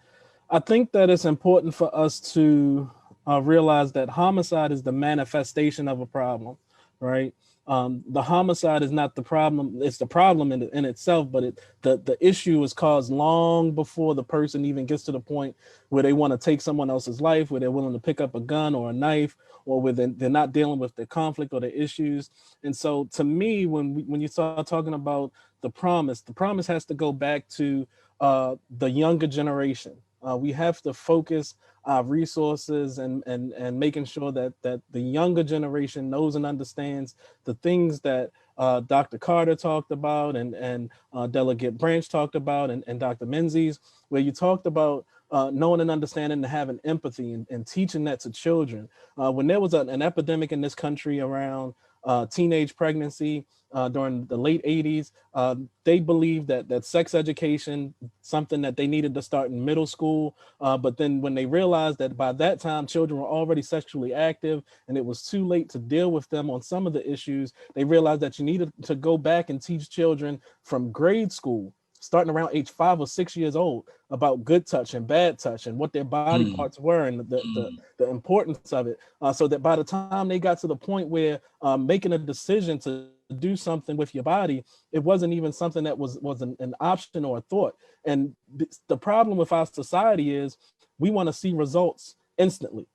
I think that it's important for us to realize that homicide is the manifestation of a problem, right? The homicide is not the problem; it's the problem in itself. But the issue is caused long before the person even gets to the point where they want to take someone else's life, where they're willing to pick up a gun or a knife, or where they're not dealing with the conflict or the issues. And so, to me, when you start talking about the promise has to go back to the younger generation. We have to focus our resources and making sure that the younger generation knows and understands the things that Dr. Carter talked about and Delegate Branch talked about and Dr. Menzies, where you talked about knowing and understanding and having empathy and teaching that to children. When there was an epidemic in this country around teenage pregnancy during the late 80s, they believed that sex education, something that they needed to start in middle school. But then when they realized that by that time, children were already sexually active and it was too late to deal with them on some of the issues, they realized that you needed to go back and teach children from grade school, starting around age 5 or 6 years old, about good touch and bad touch and what their body parts were and the importance of it, so that by the time they got to the point where making a decision to do something with your body, it wasn't even something that was an option or a thought. And the problem with our society is we want to see results instantly.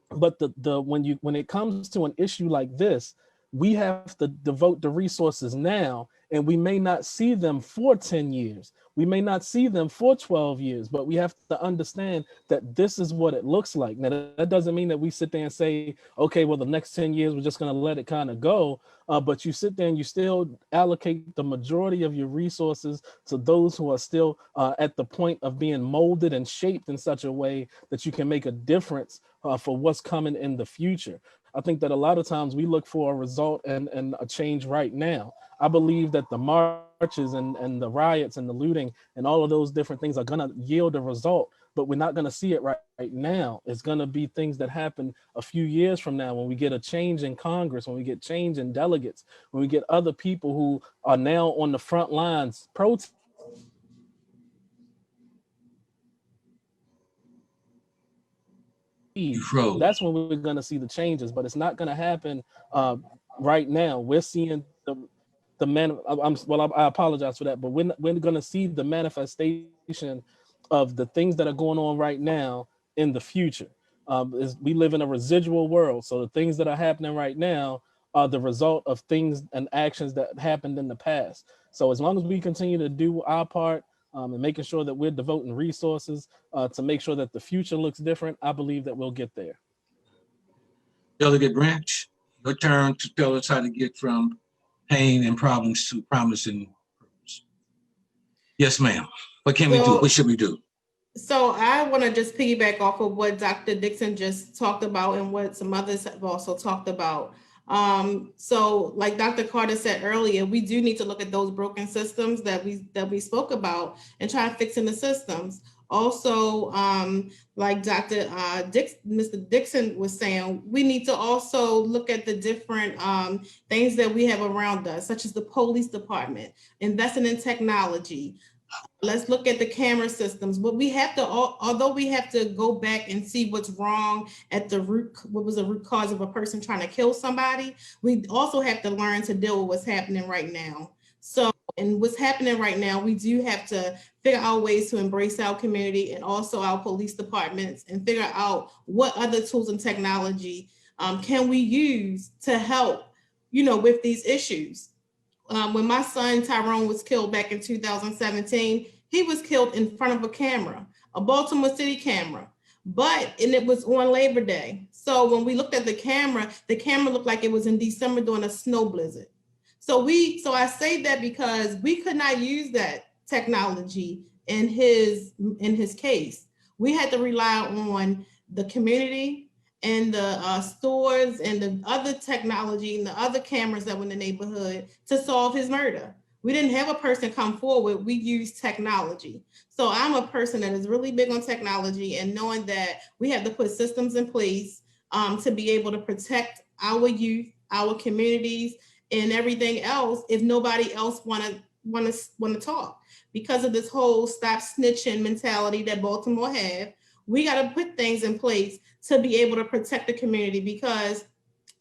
But when it comes to an issue like this, we have to devote the resources now, and we may not see them for 10 years. We may not see them for 12 years, but we have to understand that this is what it looks like. Now, that doesn't mean that we sit there and say, okay, well, the next 10 years, we're just going to let it kind of go. But you sit there and you still allocate the majority of your resources to those who are still at the point of being molded and shaped in such a way that you can make a difference for what's coming in the future. I think that a lot of times we look for a result and a change right now. I believe that the marches and the riots and the looting and all of those different things are going to yield a result, but we're not going to see it right now. It's going to be things that happen a few years from now when we get a change in Congress, when we get change in delegates, when we get other people who are now on the front lines protesting. That's when we're going to see the changes, but it's not going to happen right now. We're seeing I apologize for that, but we're going to see the manifestation of the things that are going on right now in the future. We live in a residual world, so the things that are happening right now are the result of things and actions that happened in the past. So as long as we continue to do our part, and making sure that we're devoting resources to make sure that the future looks different, I believe that we'll get there. Delegate Branch, your turn to tell us how to get from pain and problems to promise and purpose. Yes, ma'am. What can we do? What should we do? So I want to just piggyback off of what Dr. Dixon just talked about and what some others have also talked about. So like Dr. Carter said earlier, we do need to look at those broken systems that we spoke about and try fixing the systems. Also, like Mr. Dixon was saying, we need to also look at the different things that we have around us, such as the police department, investing in technology. Let's look at the camera systems. But we have to, although we have to go back and see what's wrong at the root, what was the root cause of a person trying to kill somebody, we also have to learn to deal with what's happening right now. So, and what's happening right now, we do have to figure out ways to embrace our community and also our police departments and figure out what other tools and technology can we use to help, with these issues. When my son Tyrone was killed back in 2017, he was killed in front of a camera, a Baltimore City camera, and it was on Labor Day. So when we looked at the camera looked like it was in December during a snow blizzard. So I say that because we could not use that technology in his case. We had to rely on the community and the stores and the other technology and the other cameras that were in the neighborhood to solve his murder. We didn't have a person come forward, we used technology. So I'm a person that is really big on technology and knowing that we have to put systems in place to be able to protect our youth, our communities, and everything else if nobody else want to talk. Because of this whole stop snitching mentality that Baltimore have, we got to put things in place to be able to protect the community, because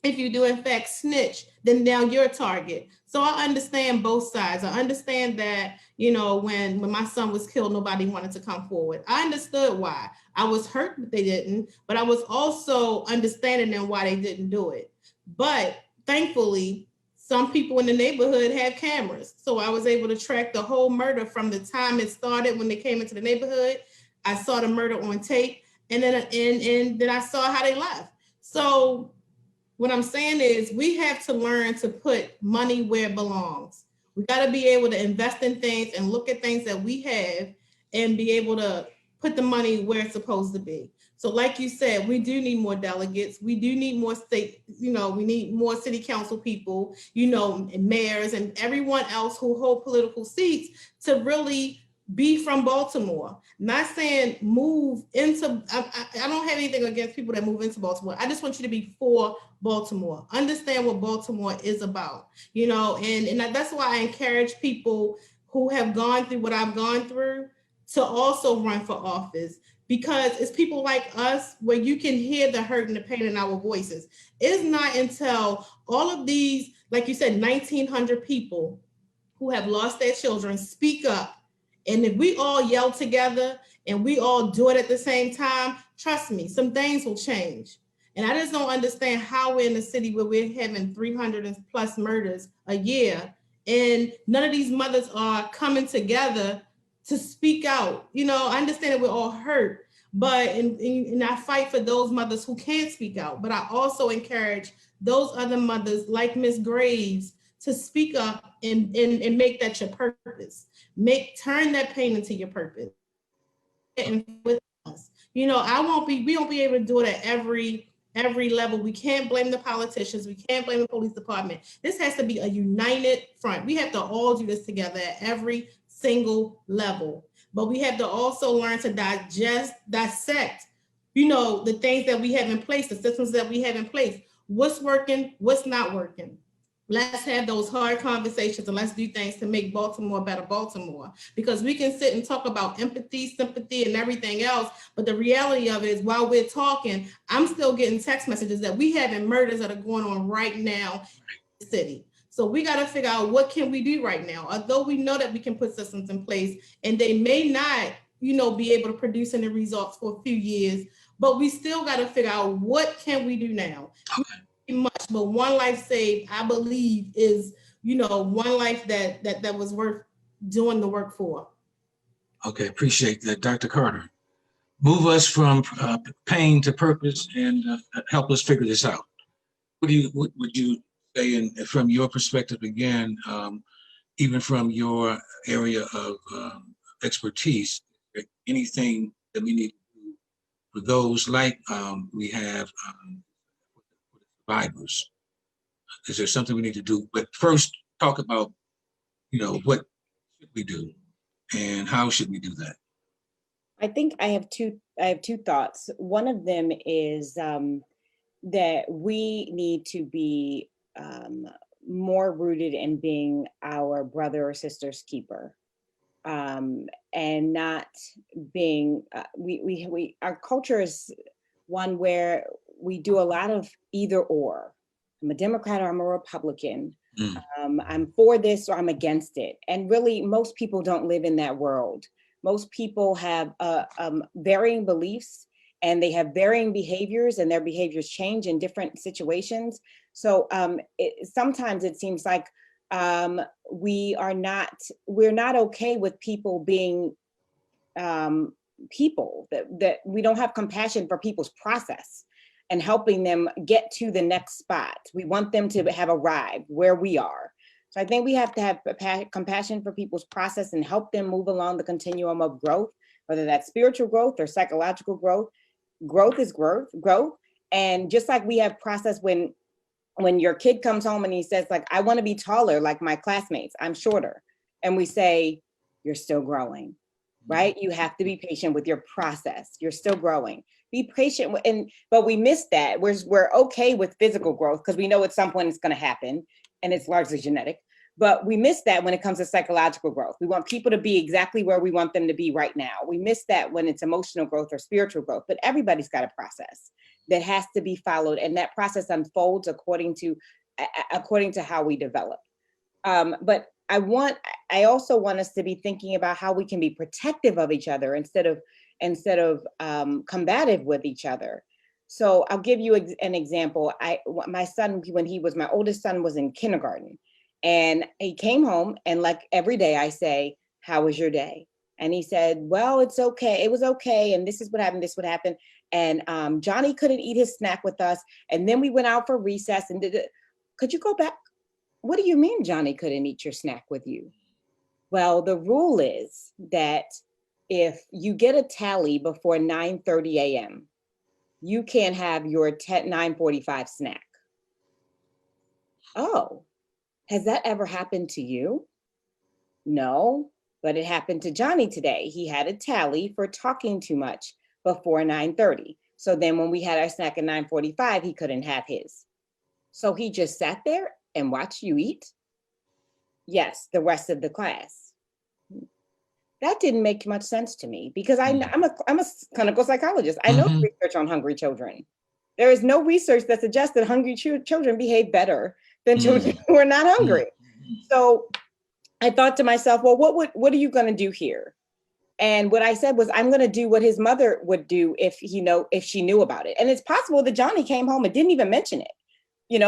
if you do in fact snitch, then now you're a target. So I understand both sides. I understand that, when my son was killed, nobody wanted to come forward. I understood why. I was hurt that they didn't, but I was also understanding them why they didn't do it. But thankfully, some people in the neighborhood have cameras. So I was able to track the whole murder from the time it started when they came into the neighborhood. I saw the murder on tape, and then I saw how they left. So what I'm saying is we have to learn to put money where it belongs. We got to be able to invest in things and look at things that we have and be able to put the money where it's supposed to be. So like you said, we do need more delegates. We do need more state, we need more city council people, and mayors and everyone else who hold political seats to really be from Baltimore. Not saying move into, I don't have anything against people that move into Baltimore. I just want you to be for Baltimore. Understand what Baltimore is about, and that's why I encourage people who have gone through what I've gone through to also run for office, because it's people like us where you can hear the hurt and the pain in our voices. It's not until all of these, like you said, 1,900 people who have lost their children speak up. And if we all yell together and we all do it at the same time, trust me, some things will change. And I just don't understand how we're in a city where we're having 300 plus murders a year, and none of these mothers are coming together to speak out. I understand that we're all hurt, but and I fight for those mothers who can't speak out. But I also encourage those other mothers like Miss Graves to speak up and make that your purpose. Turn that pain into your purpose. And with us, we won't be able to do it at every level. We can't blame the politicians. We can't blame the police department. This has to be a united front. We have to all do this together at every single level. But we have to also learn to dissect, the things that we have in place, the systems that we have in place. What's working, what's not working. Let's have those hard conversations and let's do things to make Baltimore better Baltimore. Because we can sit and talk about empathy, sympathy, and everything else, but the reality of it is while we're talking, I'm still getting text messages that we having murders that are going on right now in the city. So we got to figure out what can we do right now. Although we know that we can put systems in place and they may not, be able to produce any results for a few years, but we still got to figure out what can we do now. Much, but one life saved, I believe, is one life that was worth doing the work for. Okay, appreciate that, Dr. Carter. Move us from pain to purpose and help us figure this out. What would you say, and from your perspective again, even from your area of expertise, anything that we need to do for those like we have survivors? Is there something we need to do? But first, talk about, what should we do and how should we do that? I think I have two thoughts. One of them is that we need to be more rooted in being our brother or sister's keeper, and not being we our culture is one where we do a lot of either or. I'm a Democrat or I'm a Republican. I'm for this or I'm against it. And really, most people don't live in that world. Most people have varying beliefs, and they have varying behaviors, and their behaviors change in different situations. So sometimes it seems like we're not okay with people being people, that we don't have compassion for people's process and helping them get to the next spot. We want them to have arrived where we are. So I think we have to have compassion for people's process and help them move along the continuum of growth, whether that's spiritual growth or psychological growth. Growth is growth. And just like we have process when your kid comes home and he says, like, I want to be taller like my classmates, I'm shorter. And we say, you're still growing, right? You have to be patient with your process. You're still growing. Be patient. But we miss that. We're okay with physical growth because we know at some point it's going to happen, and it's largely genetic. But we miss that when it comes to psychological growth. We want people to be exactly where we want them to be right now. We miss that when it's emotional growth or spiritual growth. But everybody's got a process that has to be followed, and that process unfolds according to how we develop. But I also want us to be thinking about how we can be protective of each other instead of combative with each other. So I'll give you an example. My son, my oldest son was in kindergarten, and he came home, and like every day I say, how was your day? And he said, well, it's okay. It was okay. And this is what happened. This would happen. And Johnny couldn't eat his snack with us. And then we went out for recess and could you go back? What do you mean Johnny couldn't eat your snack with you? Well, the rule is that if you get a tally before 9:30 a.m., you can't have your 9:45 snack. Oh, has that ever happened to you? No, but it happened to Johnny today. He had a tally for talking too much before 9:30. So then when we had our snack at 9:45, he couldn't have his. So he just sat there and watched you eat? Yes, the rest of the class. That didn't make much sense to me because I'm a clinical psychologist. I know the research on hungry children. There is no research that suggests that hungry children behave better than children who are not hungry. So I thought to myself, well, what are you going to do here? And what I said was, I'm going to do what his mother would do if she knew about it. And it's possible that Johnny came home and didn't even mention it.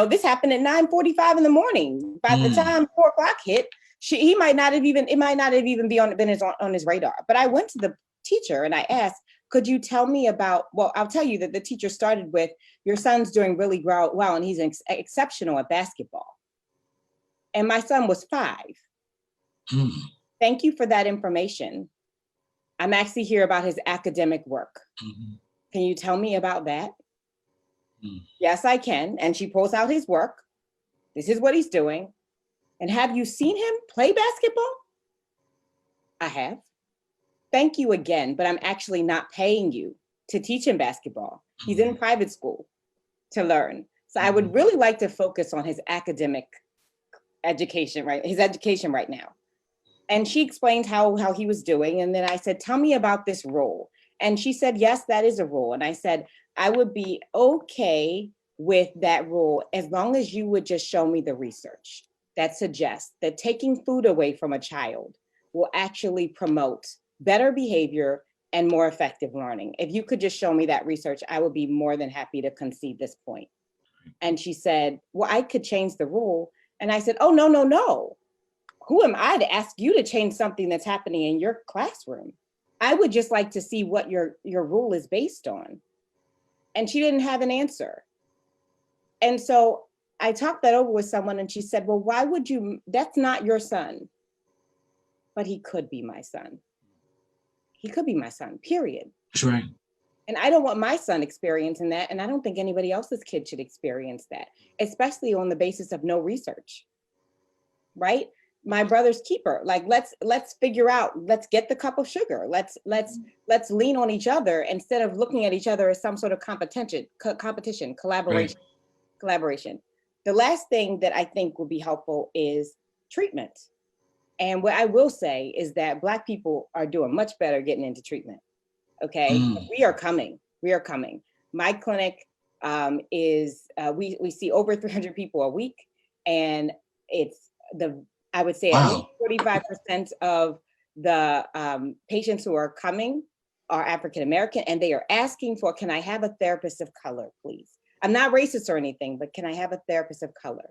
This happened at 9:45 in the morning. By the time 4 o'clock hit, it might not have even been on his radar. But I went to the teacher and I asked, could you tell me about, well, I'll tell you that the teacher started with, your son's doing really well and he's exceptional at basketball. And my son was 5. Thank you for that information. I'm actually here about his academic work. Can you tell me about that? Yes, I can. And she pulls out his work. This is what he's doing. And have you seen him play basketball? I have. Thank you again, but I'm actually not paying you to teach him basketball. He's in private school to learn. So I would really like to focus on his academic education, his education right now. And she explained how he was doing. And then I said, tell me about this role. And she said, yes, that is a role. And I said, I would be okay with that role as long as you would just show me the research that suggests that taking food away from a child will actually promote better behavior and more effective learning. If you could just show me that research, I would be more than happy to concede this point. And she said, well, I could change the rule. And I said, oh, no. Who am I to ask you to change something that's happening in your classroom? I would just like to see what your rule is based on. And she didn't have an answer. And so I talked that over with someone and she said, well, why would you, that's not your son. But he could be my son. He could be my son, period. That's right. And I don't want my son experiencing that. And I don't think anybody else's kid should experience that, especially on the basis of no research, right? my brother's keeper. Like, let's figure out, let's get the cup of sugar. Let's lean on each other instead of looking at each other as some sort of collaboration. The last thing that I think will be helpful is treatment. And what I will say is that Black people are doing much better getting into treatment. Okay, we are coming. My clinic we see over 300 people a week, and I would say at least 45% of the patients who are coming are African American, and they are asking for, can I have a therapist of color, please? I'm not racist or anything, but can I have a therapist of color?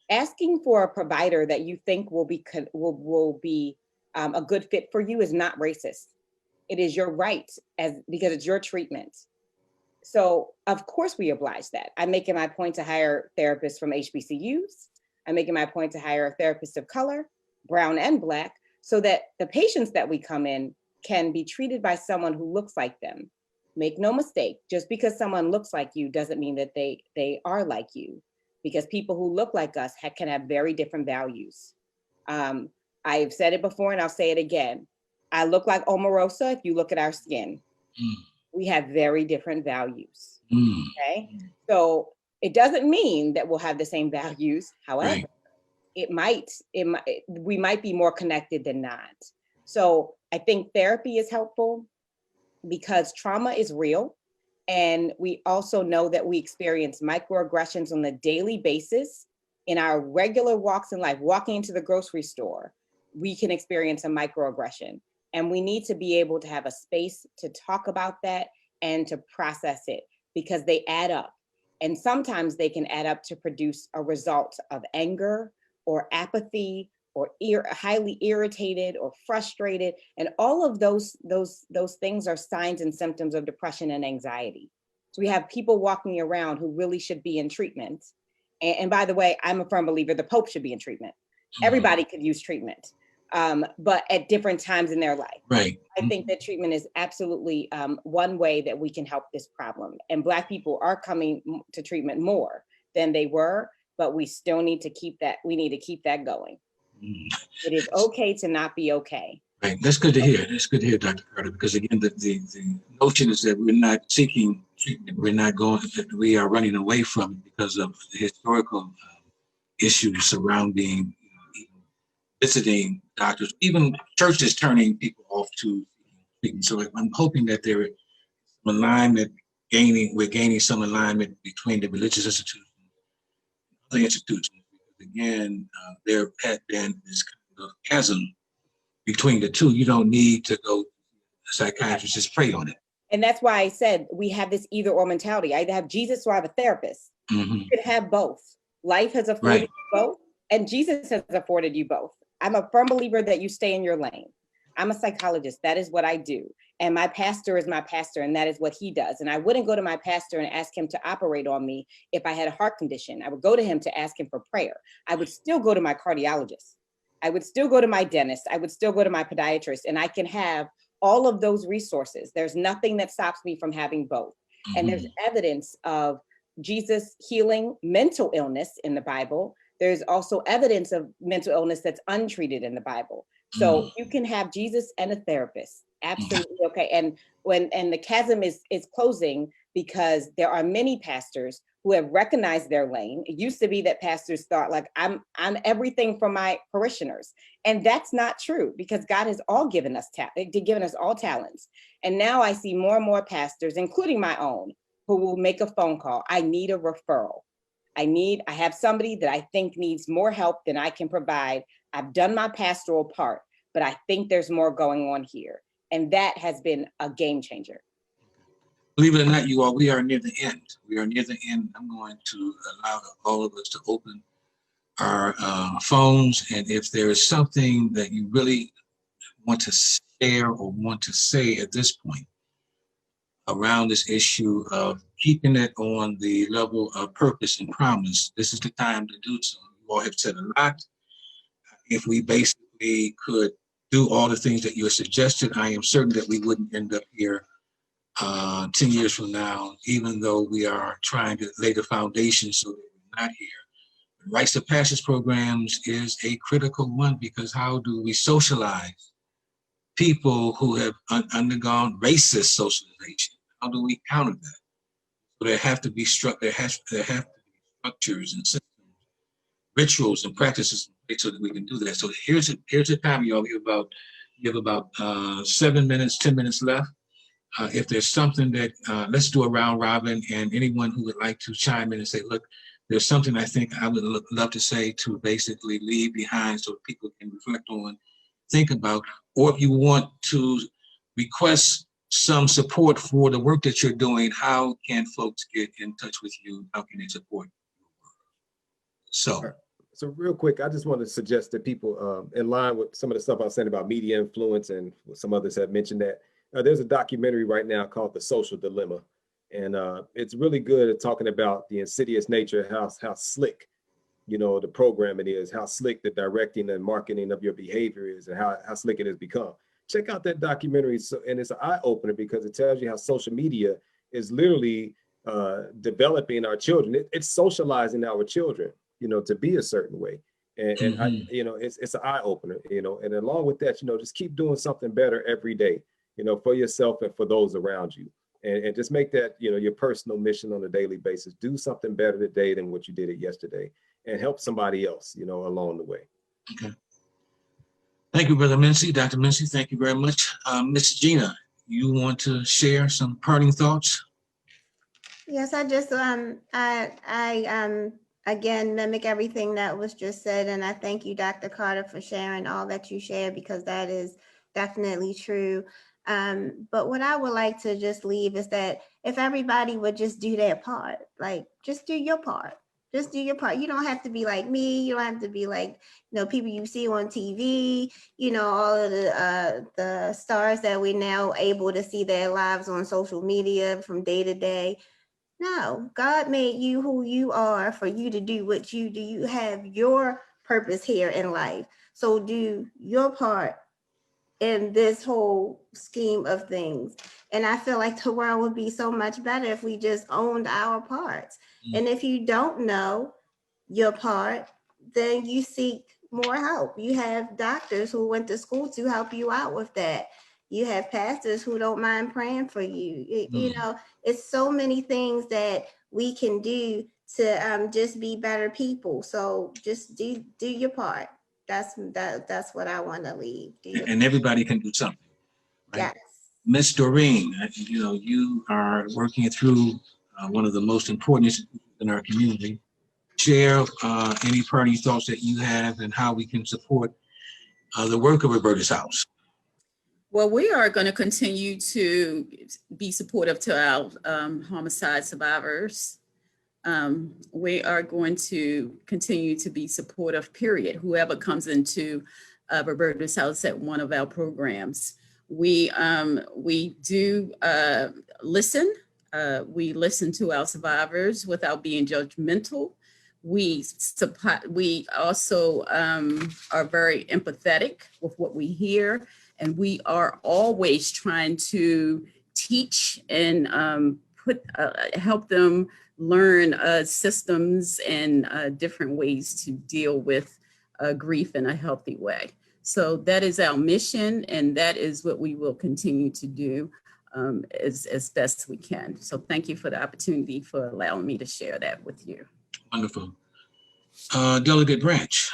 Asking for a provider that you think will be a good fit for you is not racist. It is your right because it's your treatment. So of course we oblige that. I'm making my point to hire therapists from HBCUs. I'm making my point to hire a therapist of color, brown and Black, so that the patients that we come in can be treated by someone who looks like them. Make no mistake, just because someone looks like you doesn't mean that they are like you, because people who look like us can have very different values. I've said it before and I'll say it again. I look like Omarosa if you look at our skin. We have very different values, okay? So it doesn't mean that we'll have the same values. However, we might be more connected than not. So I think therapy is helpful because trauma is real. And we also know that we experience microaggressions on a daily basis in our regular walks in life. Walking into the grocery store, we can experience a microaggression. And we need to be able to have a space to talk about that and to process it, because they add up. And sometimes they can add up to produce a result of anger or apathy or highly irritated or frustrated. And all of those things are signs and symptoms of depression and anxiety. So we have people walking around who really should be in treatment. And by the way, I'm a firm believer the Pope should be in treatment. Everybody could use treatment. But at different times in their life. Right. I think that treatment is absolutely one way that we can help this problem. And Black people are coming to treatment more than they were, but we still need to keep that. We need to keep that going. It is okay to not be okay. Right. That's good to hear. That's good to hear, Dr. Carter, because again, the notion is that we're not seeking treatment. We are running away from it because of the historical issues surrounding visiting doctors, even churches turning people off to treatment. So I'm hoping that there is some alignment, we're gaining some alignment between the religious institutions and other institutions. Because again, there had been this kind of chasm between the two. You don't need to go to a psychiatrist, just pray on it. And that's why I said we have this either or mentality. I either have Jesus or I have a therapist. You could have both. Life has afforded you both, and Jesus has afforded you both. I'm a firm believer that you stay in your lane. I'm a psychologist. That is what I do. And my pastor is my pastor, and that is what he does. And I wouldn't go to my pastor and ask him to operate on me if I had a heart condition. I would go to him to ask him for prayer. I would still go to my cardiologist. I would still go to my dentist. I would still go to my podiatrist, and I can have all of those resources. There's nothing that stops me from having both. And there's evidence of Jesus healing mental illness in the Bible. There's also evidence of mental illness that's untreated in the Bible. So you can have Jesus and a therapist. Absolutely okay. And the chasm is closing because there are many pastors who have recognized their lane. It used to be that pastors thought like I'm everything for my parishioners. And that's not true, because God has given us all talents. And now I see more and more pastors, including my own, who will make a phone call. I need a referral. I have somebody that I think needs more help than I can provide. I've done my pastoral part, but I think there's more going on here. And that has been a game changer. Believe it or not, you all, we are near the end. We are near the end. I'm going to allow all of us to open our phones. And if there is something that you really want to share or want to say at this point around this issue of keeping it on the level of purpose and promise, this is the time to do so. You all have said a lot. If we basically could do all the things that you suggested, I am certain that we wouldn't end up here 10 years from now, even though we are trying to lay the foundation so that we're not here. Rites of passage programs is a critical one, because how do we socialize people who have undergone racist socialization? How do we counter that? So there have to be structures and systems, rituals and practices so that we can do that. So here's the time, y'all. You have about 7 minutes, 10 minutes left. If there's something that, let's do a round robin, and anyone who would like to chime in and say, look, there's something I think I would love to say to basically leave behind so people can reflect on, think about, or if you want to request some support for the work that you're doing, how can folks get in touch with you? How can they support you? So real quick, I just want to suggest that people, in line with some of the stuff I was saying about media influence, and some others have mentioned that, there's a documentary right now called The Social Dilemma. And it's really good at talking about the insidious nature, how slick, the programming is, how slick the directing and marketing of your behavior is, and how slick it has become. Check out that documentary. And it's an eye opener, because it tells you how social media is literally developing our children. It's socializing our children, to be a certain way. And I, it's an eye opener, and along with that, just keep doing something better every day, for yourself and for those around you. And just make that, your personal mission on a daily basis. Do something better today than what you did it yesterday, and help somebody else, along the way. Okay. Thank you, Brother Mincy. Dr. Mincy, thank you very much. Miss Gina, you want to share some parting thoughts? Yes, I just again mimic everything that was just said, and I thank you, Dr. Carter, for sharing all that you shared, because that is definitely true. But what I would like to just leave is that if everybody would just do their part, like just do your part. Just do your part. You don't have to be like me. You don't have to be like, people you see on TV, all of the stars that we're now able to see their lives on social media from day to day. No, God made you who you are for you to do what you do. You have your purpose here in life. So do your part in this whole scheme of things. And I feel like the world would be so much better if we just owned our parts. And if you don't know your part, then you seek more help. You have doctors who went to school to help you out with that. You have pastors who don't mind praying for you. It's so many things that we can do to just be better people. So just do your part. That's what I want to leave. And everybody can do something, right? Yes. Miss Doreen, you are working through one of the most important institutions in our community. Share any parting thoughts that you have, and how we can support the work of Roberta's House. Well, we are going to continue to be supportive to our homicide survivors. We are going to continue to be supportive, period, whoever comes into Roberta's House at one of our programs. We do listen. We listen to our survivors without being judgmental. We also are very empathetic with what we hear, and we are always trying to teach and help them learn systems and different ways to deal with grief in a healthy way. So that is our mission, and that is what we will continue to do as best we can. So thank you for the opportunity for allowing me to share that with you. Wonderful. Delegate Branch,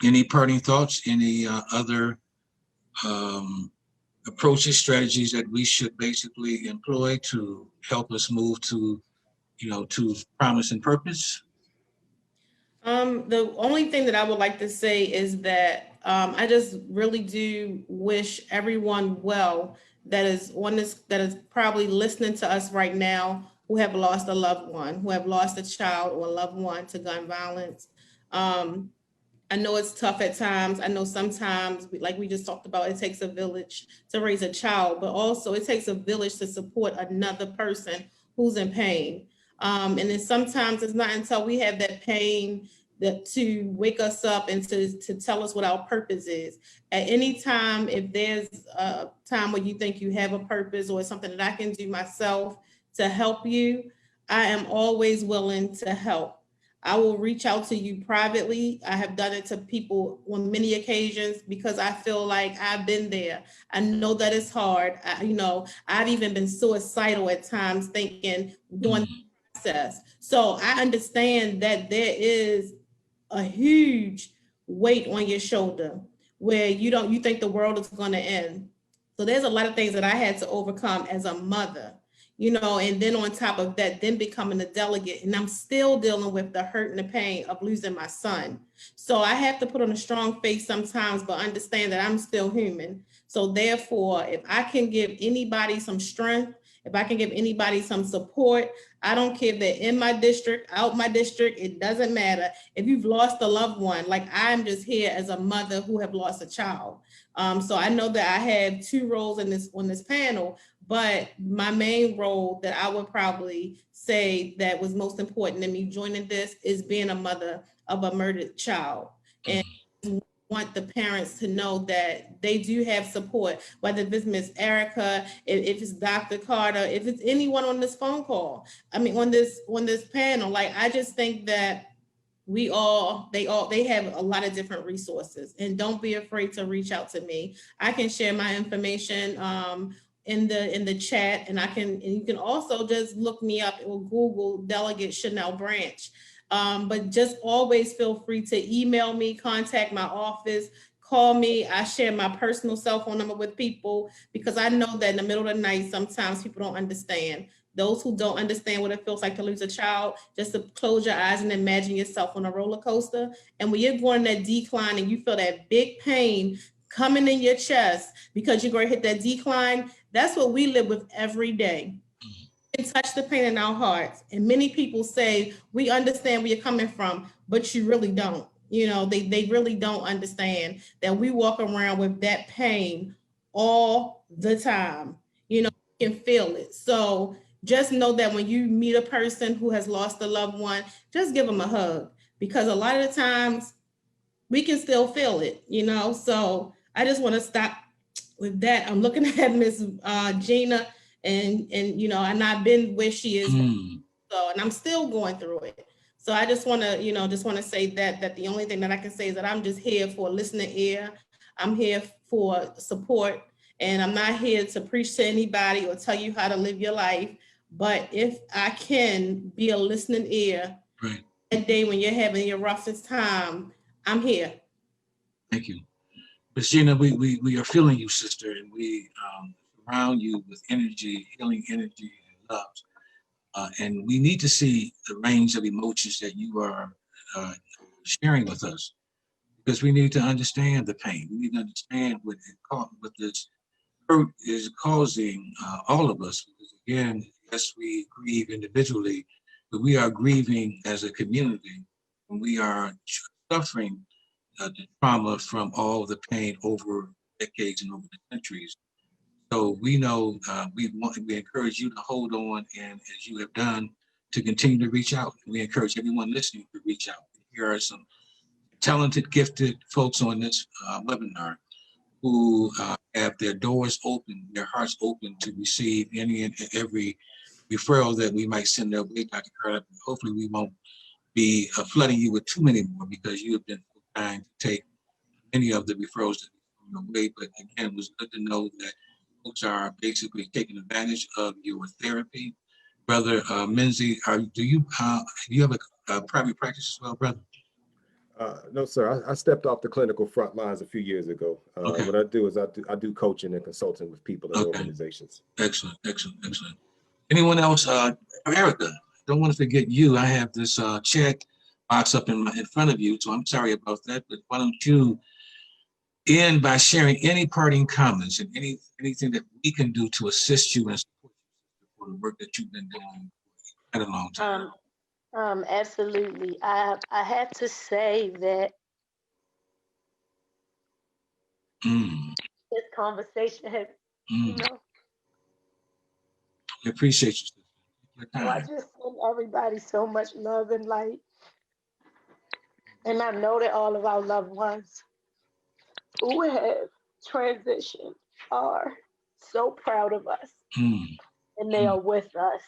any parting thoughts? Any other approaches, strategies that we should basically employ to help us move to, to promise and purpose? The only thing that I would like to say is that I just really do wish everyone well that is probably listening to us right now, who have lost a loved one, who have lost a child or a loved one to gun violence. I know it's tough at times. I know sometimes, like we just talked about, it takes a village to raise a child, but also it takes a village to support another person who's in pain. And then sometimes it's not until we have that pain that to wake us up and to tell us what our purpose is. At any time, if there's a time where you think you have a purpose or something that I can do myself to help you, I am always willing to help. I will reach out to you privately. I have done it to people on many occasions because I feel like I've been there. I know that it's hard. I've even been suicidal at times thinking during the process. So I understand that there is a huge weight on your shoulder where you think the world is going to end. So there's a lot of things that I had to overcome as a mother, and then on top of that, then becoming a delegate, and I'm still dealing with the hurt and the pain of losing my son. So I have to put on a strong face sometimes, but understand that I'm still human. So therefore, if I can give anybody some strength, if I can give anybody some support, I don't care if they're in my district, out my district, it doesn't matter. If you've lost a loved one, like I'm just here as a mother who have lost a child. So I know that I have two roles on this panel, but my main role that I would probably say that was most important to me joining this is being a mother of a murdered child. And want the parents to know that they do have support, whether it's Miss Erica, if it's Dr. Carter, if it's anyone on this phone call. I mean, on this panel, like, I just think that they have a lot of different resources, and don't be afraid to reach out to me. I can share my information in the chat, and you can also just look me up or Google Delegate Chanel Branch. But just always feel free to email me, contact my office, call me. I share my personal cell phone number with people because I know that in the middle of the night, sometimes people don't understand. Those who don't understand what it feels like to lose a child, just to close your eyes and imagine yourself on a roller coaster. And when you're going that decline and you feel that big pain coming in your chest because you're going to hit that decline, that's what we live with every day. And touch the pain in our hearts. And many people say, we understand where you're coming from, but you really don't. They really don't understand that we walk around with that pain all the time. You can feel it. So just know that when you meet a person who has lost a loved one, just give them a hug, because a lot of the times we can still feel it, So I just want to stop with that. I'm looking at Miss Gina, and I've been where she is, so, and I'm still going through it. So I just want to say that the only thing that I can say is that I'm just here for a listening ear. I'm here for support, and I'm not here to preach to anybody or tell you how to live your life. But if I can be a listening ear, right, that day when you're having your roughest time, I'm here. Thank you. But Gina, we are feeling you, sister, and we surround you with energy, healing energy, and love. And we need to see the range of emotions that you are sharing with us, because we need to understand the pain. We need to understand what this hurt is causing all of us. Because again, yes, we grieve individually, but we are grieving as a community, and we are suffering the trauma from all the pain over decades and over the centuries. So we know we encourage you to hold on, and as you have done, to continue to reach out. We encourage everyone listening to reach out. Here are some talented, gifted folks on this webinar who have their doors open, their hearts open to receive any and every referral that we might send their way, Dr. Carter. Hopefully we won't be flooding you with too many more, because you have been so kind to take many of the referrals that we come your way. But again, it was good to know that folks are basically taking advantage of your therapy. Brother Menzie, do you have a private practice as well, brother? No, sir. I stepped off the clinical front lines a few years ago. Okay. What I do is I do coaching and consulting with people and organizations. Excellent. Anyone else? Erica, don't want to forget you. I have this chat box up in front of you, so I'm sorry about that. But why don't you end by sharing any parting comments and anything that we can do to assist you and support you for the work that you've been doing for quite a long time. Absolutely. I have to say that this conversation has, I appreciate you. So I just send everybody so much love and light. And I know that all of our loved ones who have transitioned are so proud of us. And they are with us.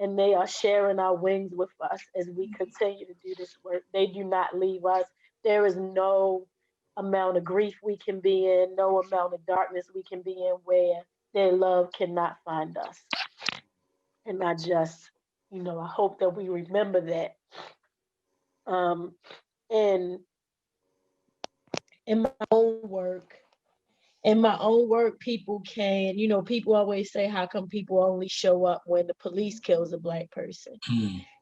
and they are sharing our wings with us as we continue to do this work. They do not leave us. There is no amount of grief we can be in, no amount of darkness we can be in where their love cannot find us. And I just, I hope that we remember that. And in my own work, people can, people always say, how come people only show up when the police kills a Black person?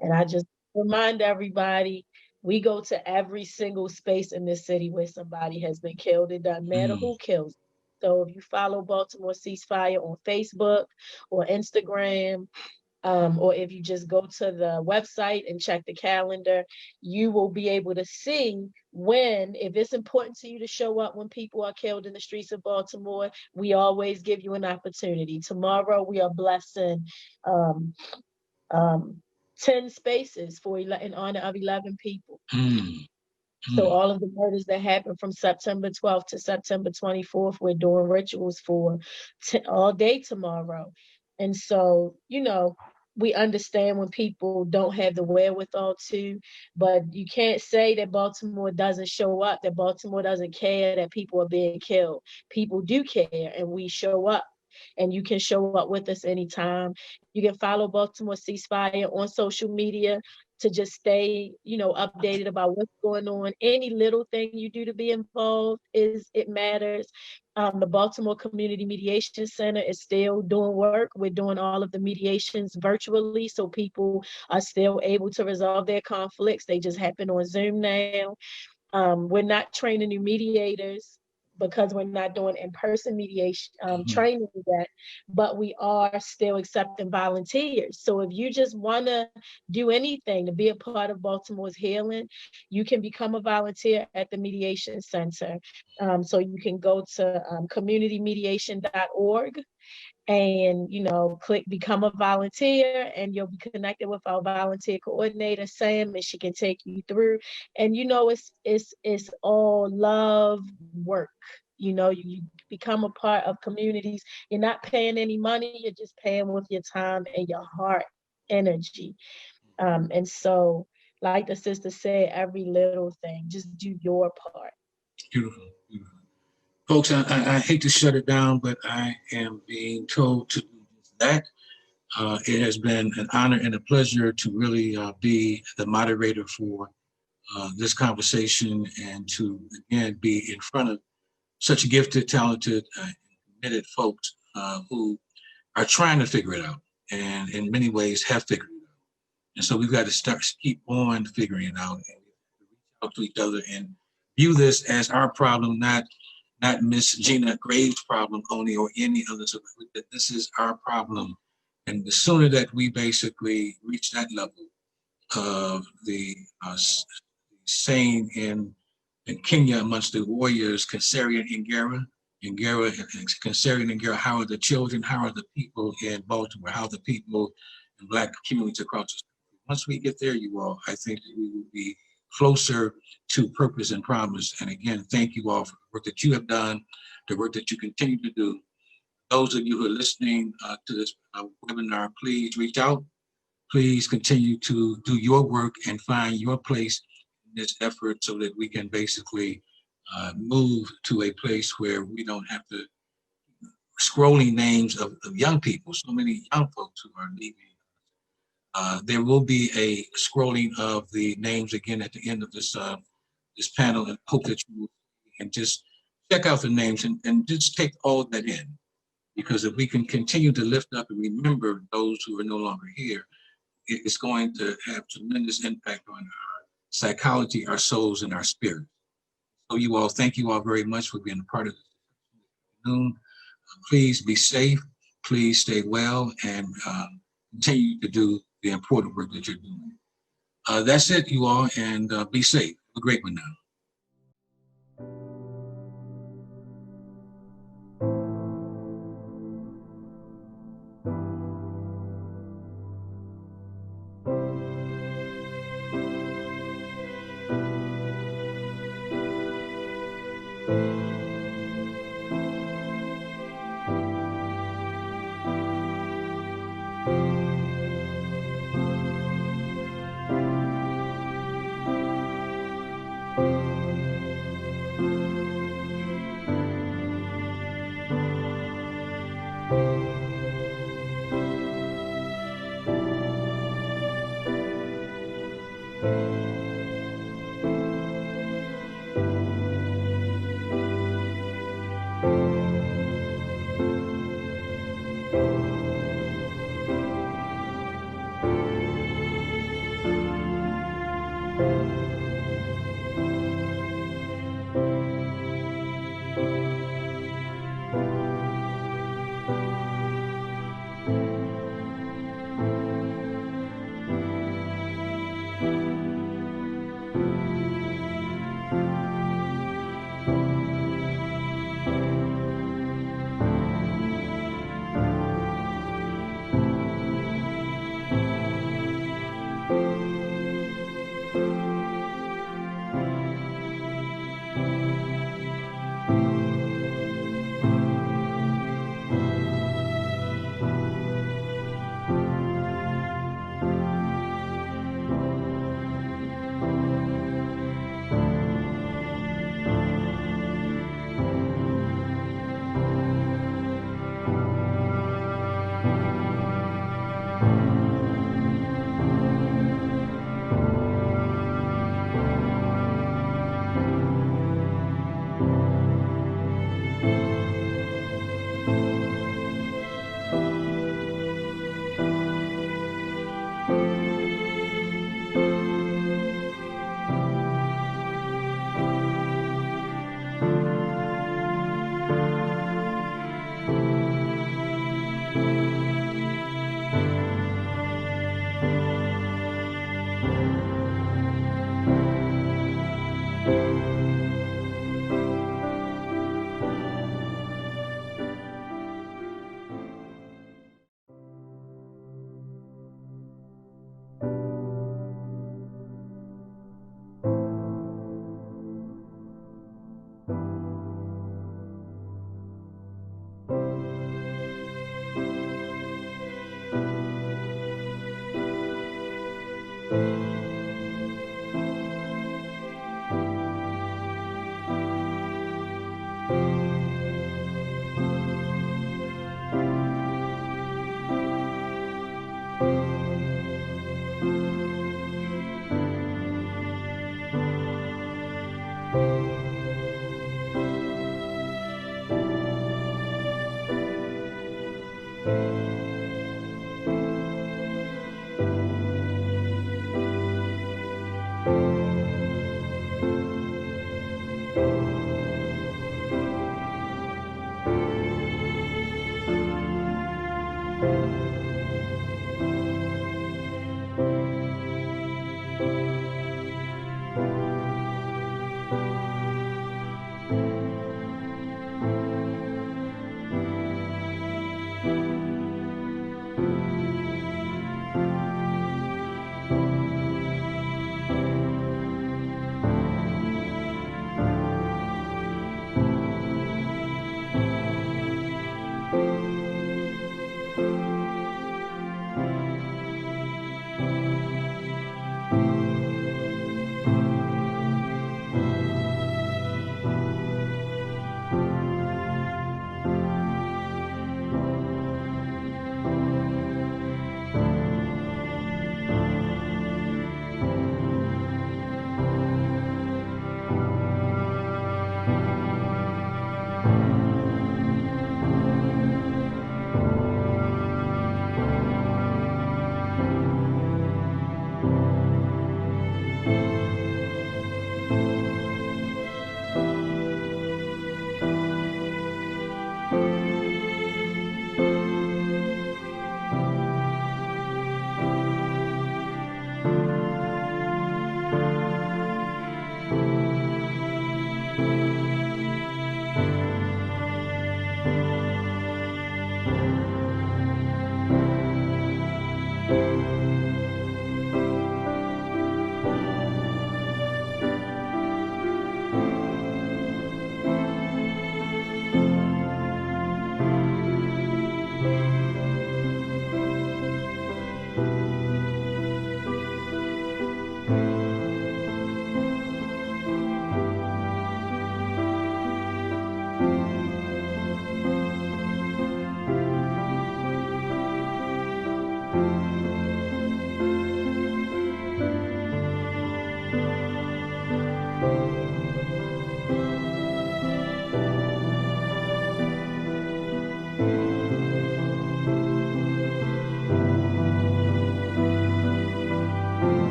And I just remind everybody, we go to every single space in this city where somebody has been killed. It doesn't matter who kills them. So if you follow Baltimore Ceasefire on Facebook or Instagram, or if you just go to the website and check the calendar, you will be able to see when, if it's important to you to show up when people are killed in the streets of Baltimore, we always give you an opportunity. Tomorrow, we are blessing 10 spaces in honor of 11 people. So all of the murders that happened from September 12th to September 24th, we're doing rituals for all day tomorrow. And so, we understand when people don't have the wherewithal to, but you can't say that Baltimore doesn't show up, that Baltimore doesn't care that people are being killed. People do care, and we show up. And you can show up with us anytime. You can follow Baltimore Ceasefire on social media to just stay, updated about what's going on. Any little thing you do to be involved it matters. The Baltimore Community Mediation Center is still doing work. We're doing all of the mediations virtually, so people are still able to resolve their conflicts. They just happen on Zoom now. We're not training new mediators because we're not doing in-person mediation training yet, but we are still accepting volunteers. So if you just want to do anything to be a part of Baltimore's healing, you can become a volunteer at the Mediation Center. So you can go to communitymediation.org and click become a volunteer, and you'll be connected with our volunteer coordinator Sam, and she can take you through. And it's all love work. You become a part of communities. You're not paying any money, you're just paying with your time and your heart energy. And so, like the sister said, every little thing, just do your part. Beautiful, beautiful. Folks, I hate to shut it down, but I am being told to do that. It has been an honor and a pleasure to really be the moderator for this conversation, and to, again, be in front of such gifted, talented, committed folks who are trying to figure it out, and in many ways have figured it out. And so we've got to keep on figuring it out, and reach out to each other and view this as our problem, not Miss Gina Graves' problem only, or any other. So that this is our problem. And the sooner that we basically reach that level of the saying in Kenya amongst the warriors, Kanseri and Ngera, Kanseri and Ngera, how are the children, how are the people in Baltimore, how are the people in Black communities across the country. Once we get there, you all, I think that we will be closer to purpose and promise. And again, thank you all for the work that you have done, the work that you continue to do. Those of you who are listening to this webinar, please reach out. Please continue to do your work and find your place in this effort, so that we can basically move to a place where we don't have to scrolling names of young people, so many young folks who are leaving. There will be a scrolling of the names again at the end of this this panel, and hope that you will, and just check out the names and just take all of that in. Because if we can continue to lift up and remember those who are no longer here, it's going to have tremendous impact on our psychology, our souls, and our spirit. So you all, thank you all very much for being a part of this afternoon. Please be safe, please stay well, and continue to do the important work that you're doing. That's it, you all, and be safe. Have a great one now.